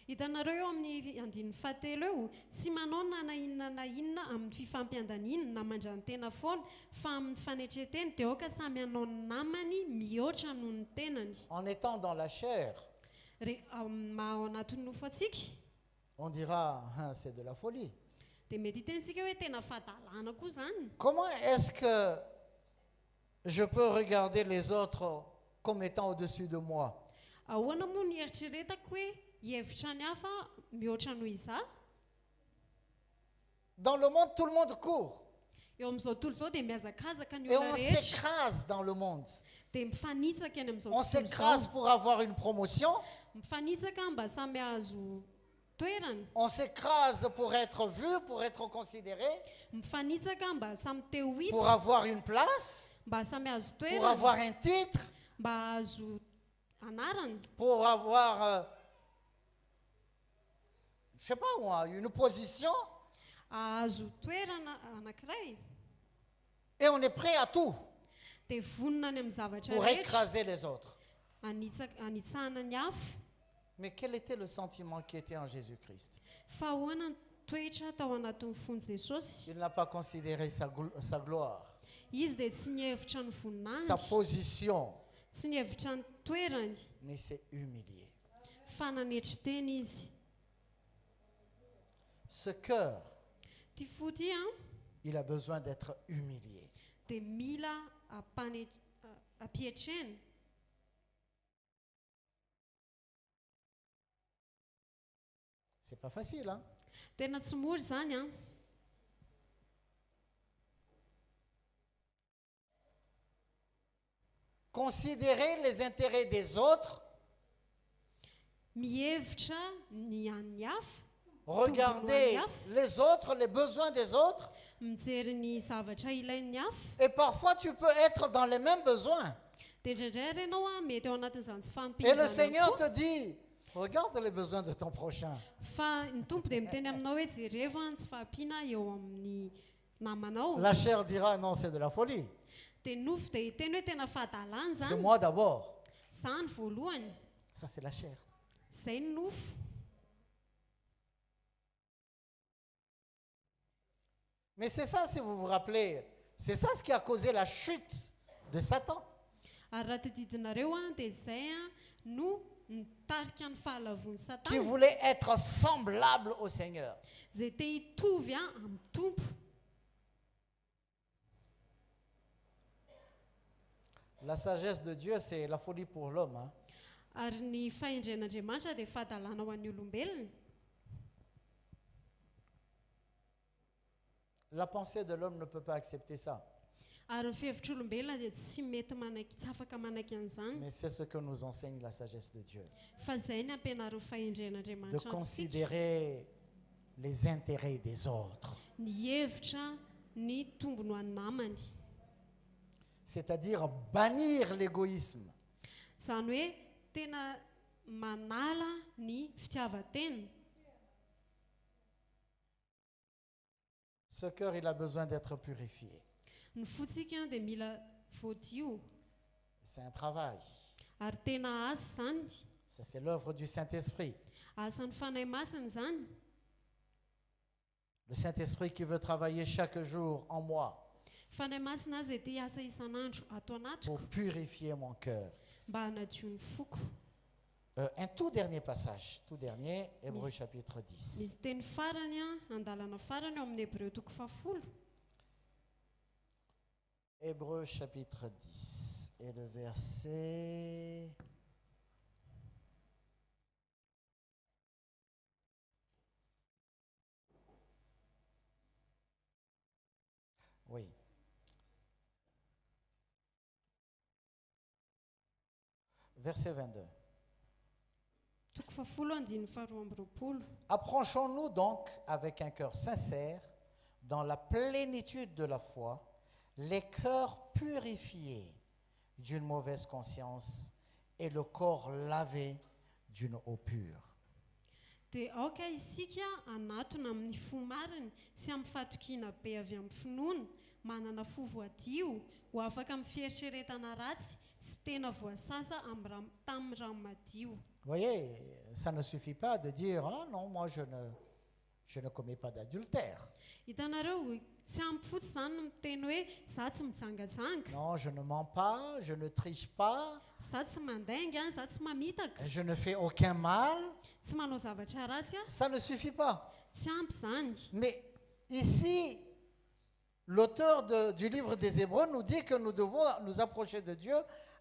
Hitanareo eo amin'ny andininy fahatelo eo, tsy manao na inona amin'ny fifampiandaniana na mandrany tena foana, fa amin'ny fanetrentena dia aoka samy hanao ny namany mihoatra noho ny tenany. En étant dans la chair, Maha ao anatin'ny nofo atsika on dira, hein, c'est de la folie. dia mety hitentsika hoe tena fahadalàna koa zany. Comment est-ce que je peux regarder les autres comme étant au-dessus de moi? Ahoana moa ny eritreretako hoe hevitra ny hafa mihoatra noho izaho? Dans le monde, tout le monde court. Eo amin'izao tontolo izao dia mihazakazaka ny Et olona on rehetra s'écrase dans le monde. dia mifanitsaka eny amin'izao On tontolo s'écrase izao. pour avoir une promotion. Mifanitsaka mba samy hahazo toerana. On s'écrase pour être vu, pour être considéré, Mifanitsaka mba samy te ho pour hita, avoir une place, mba samy hahazo pour toerana, avoir un titre, mba hahazo anarana, pour avoir, je sais pas moi, une position. hahazo toerana anankiray. Et on est prêt à tout Dia vonona any amin'ny zavatra pour rehetra écraser les autres. anitsahana ny hafa. Mais quel était le sentiment qui était en Jésus-Christ? Fa ahoana ny toetra tao anatin'ny fony Jesosy? Il n'a pas considéré sa gloire, Izy dia tsy nihevitra ny sa voninahitra, position, tsy nihevitra ny toerany, mais il s'est humilié. fa nanetry-teny izy. Ce cœur, Ty fo ty il a besoin d'être humilié. dia mila ampiatrena. C'est pas facile, hein? Tena tsy mora zany Considérer les intérêts des autres, mihevitra ny an'ny hafa, regarder les autres, les besoins des autres, mijery ny zavatra ilain'ny hafa. et parfois tu peux être dans les mêmes besoins. Dia indraindray renao mety ao anatin'izany tsy Et le fampihizana Seigneur koa. te dit, regarde les besoins de ton prochain. Fa ny tompo dia miteny aminao hoe jerevo tsy fahampiana eo amin'ny namanao. La chair dira, non, c'est de la folie. Dia nofo dia hiteny hoe tena fahadalàna C'est zany. moi d'abord. Zany voalohany, Ça, c'est la chair. izay ny nofo. Mais c'est ça, si vous vous rappelez, c'est ça ce qui a causé la chute de Satan. Ary raha tadidinareo dia izay no nitarika ny fahalavon'ny Qui Satana, voulait être semblable au Seigneur. izay te hitovy amin'ny tompo. La sagesse de Dieu, c'est la folie pour l'homme, hein. Ary ny fahendren'Andriamanitra dia fahadalàna ho an'ny olombelona. La pensée de l'homme ne peut pas accepter ça. Ary ny fevitr'olombelona dia tsy mety tsy afaka manaiky an'izany. Mais c'est ce que nous enseigne la sagesse de Dieu. Fa izay ny ampianarin'ny De fahendren'Andriamanitra amintsika. considérer les intérêts des autres. Ny hevitra ny tombony ho an'ny namany. C'est-à-dire bannir l'égoïsme. Izany hoe tena manala ny fitiavan-tena. Ce cœur, il a besoin d'être purifié. Ny fotsika dia mila voadio. C'est un travail. Ary tena asa zany, Ça, c'est l'œuvre du Saint-Esprit. asan'ny fanahy masina zany. Le Saint-Esprit qui veut travailler chaque jour en moi. fanahy masina azy ty asa isan'andro atao anatiko pour purifier mon cœur. mba hanadio ny foko. Un tout dernier passage, tout dernier, Hébreux Mis- chapitre 10. misy teny farany a andalana farany ao amin'ny Hébreu toko 10. Hébreux chapitre 10 et le verset... Oui. Verset 22. Toko 10 andiny faharoa amby roapolo. Approchons-nous donc avec un cœur sincère, dans la plénitude de la foi, les cœurs purifiés d'une mauvaise conscience et le corps lavé d'une eau pure. Dia aoka isika anatona amin'ny fo mariny sy amin'ny fatokiana be avy amin'ny finoana, manana fo voadio, ho afaka amin'ny fieritreretana ratsy sy tena voasasa tamin'ny rano madio. Vous voyez, ça ne suffit pas de dire, ah non, moi je ne commets pas d'adultère. Hitanareo, tsy ampy fotsy zany no miteny hoe za tsy mijangajanga, Non, je ne mens pas, je ne triche pas, za tsy mandainga, za tsy mamitaka, je ne fais aucun mal. tsy manao zavatra ratsy aho, Ça ne suffit pas. tsy ampy zany. Mais ici, l'auteur du livre des Hébreux nous dit que nous devons nous approcher de Dieu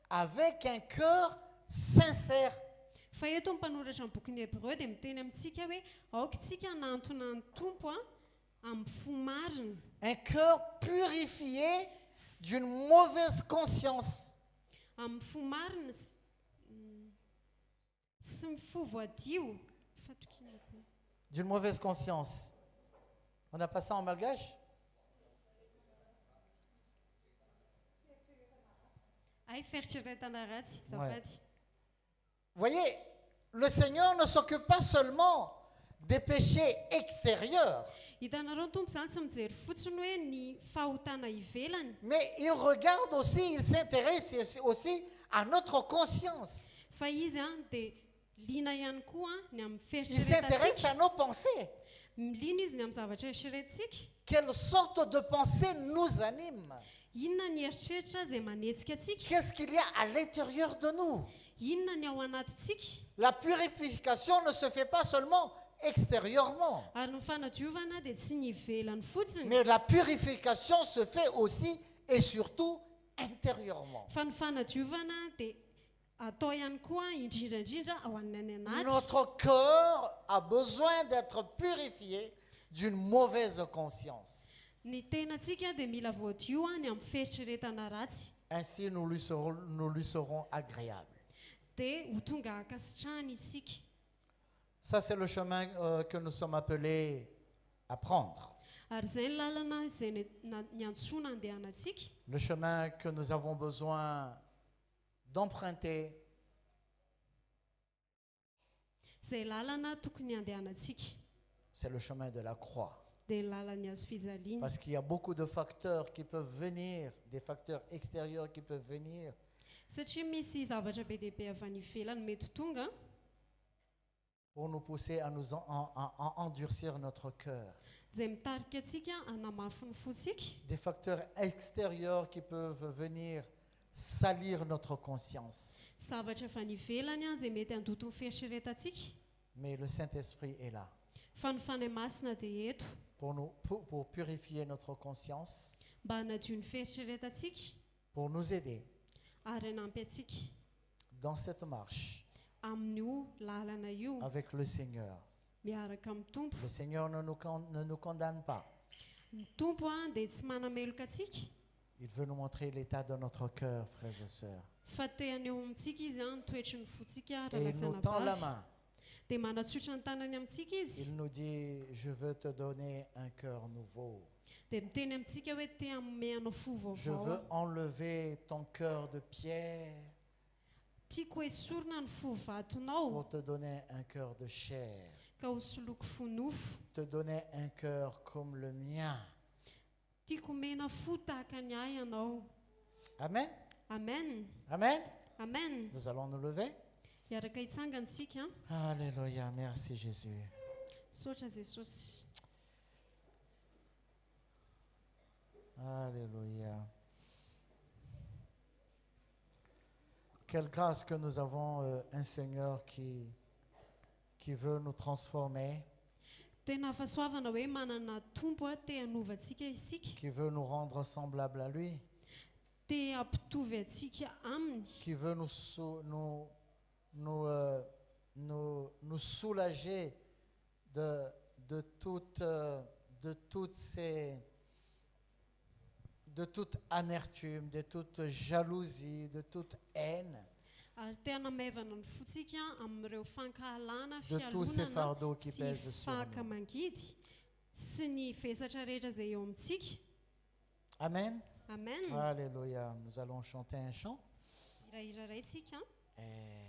avec un cœur sincère. Fa eto ny mpanoratra ny bokin'ny Hébreu dia miteny amintsika hoe aoka tsika nantona ny tompo amin'ny fo mariny, Un cœur purifié d'une mauvaise conscience. amin'ny fo mariny sy ny fo voadio. Fatokiana be. D'une mauvaise conscience. On n'a pas ça en malgache? Ay fieritreretana ratsy Ouais. zafady. Vous voyez, le Seigneur ne s'occupe pas seulement des péchés extérieurs, Hitanareo ny tompo zany tsy mijery fotsiny hoe ny fahotana ivelany, mais il regarde aussi, il s'intéresse aussi à notre conscience. fa izy dia liana ihany koa ny amin'ny Il s'intéresse à fieritreretantsika. nos pensées. Liana izy ny amin'ny zavatra eritreretintsika. Quelle sorte de pensée nous anime? Inona ny eritreritra izay manetsika atsika? Qu'est-ce qu'il y a à l'intérieur de nous? Inona ny ao anatintsika? La purification ne se fait pas seulement extérieurement, Ary ny fanadiovana dia tsy ny ivelany fotsiny, mais la purification se fait aussi et surtout intérieurement. fa ny fanadiovana dia atao ihany koa indrindrandrindra ao amin'ny anaty. Notre cœur a besoin d'être purifié d'une mauvaise conscience. Ny tenantsika dia mila voadio ny amin'ny fieritreretana ratsy, Ainsi, nous lui serons agréables. dia ho tonga hakasitrahana isika. Ça, c'est le chemin que nous sommes appelés à prendre. Ary izay ny lalana izay ny antsoina andehanantsika, Le chemin que nous avons besoin d'emprunter izay lalana tokony andehanantsika, c'est le chemin de la croix. dia ny lalan'ny hazo fijaliana. Parce qu'il y a beaucoup de facteurs qui peuvent venir, des facteurs extérieurs qui peuvent venir, Satria misy zavatra be dia be avy any ivelany mety tonga pour nous pousser à endurcir notre cœur. izay mitarika atsika hanamafy ny fotsika. Des facteurs extérieurs qui peuvent venir salir notre conscience. Zavatra avy any ivelany izay mety handoto ny fieritreretantsika, Mais le Saint-Esprit est là fa ny fanahy masina dia eto pour purifier notre conscience, mba hanadio ny fieritreretantsika pour nous aider ary hanampy atsika dans cette marche amin'io lalana io avec le Seigneur. miaraka amin'ny tompo. Le Seigneur ne nous condamne pas. Ny tompo dia tsy manameloka atsika, Il veut nous montrer l'état de notre cœur, frères et sœurs. fa tehany eo amintsika izy ny toetry ny fotsika Et il nous tend la main. dia manatsotra ny tanany amintsika izy, Il nous dit, je veux te donner un cœur nouveau. dia miteny amintsika hoe te hanome anao fo Je veux vaovao, enlever ton cœur de pierre tiako esorina ny fo vatonao pour te donner un cœur de chair. ka hosoloko fo nofo, Te donner un cœur comme le mien. tiako mena fo tahaka ny ahy ianao. Amen. Amen, Amen. amen. Nous allons nous lever. Hiaraka hitsangantsika, Alléluia. Merci Jésus. misaotra Jesosy. Alléluia. Quelle grâce que nous avons un Seigneur qui veut nous transformer, Tena fahasoavana hoe manana tompo te hanovatsika isika, qui veut nous rendre semblables à lui, te hampitovy atsika aminy, qui veut nous soulager de toute amertume, de toute jalousie, de toute haine, ary te hanamevana ny fotsika amin'ireo fankahalana, de tous ces fialonana fardeaux qui sy pèsent sur nous. fahakamangidy sy ny vesatra rehetra izay eo amintsika. Amen. Amen. Alléluia. Nous allons chanter un chant. Hirahira ray tsika. Et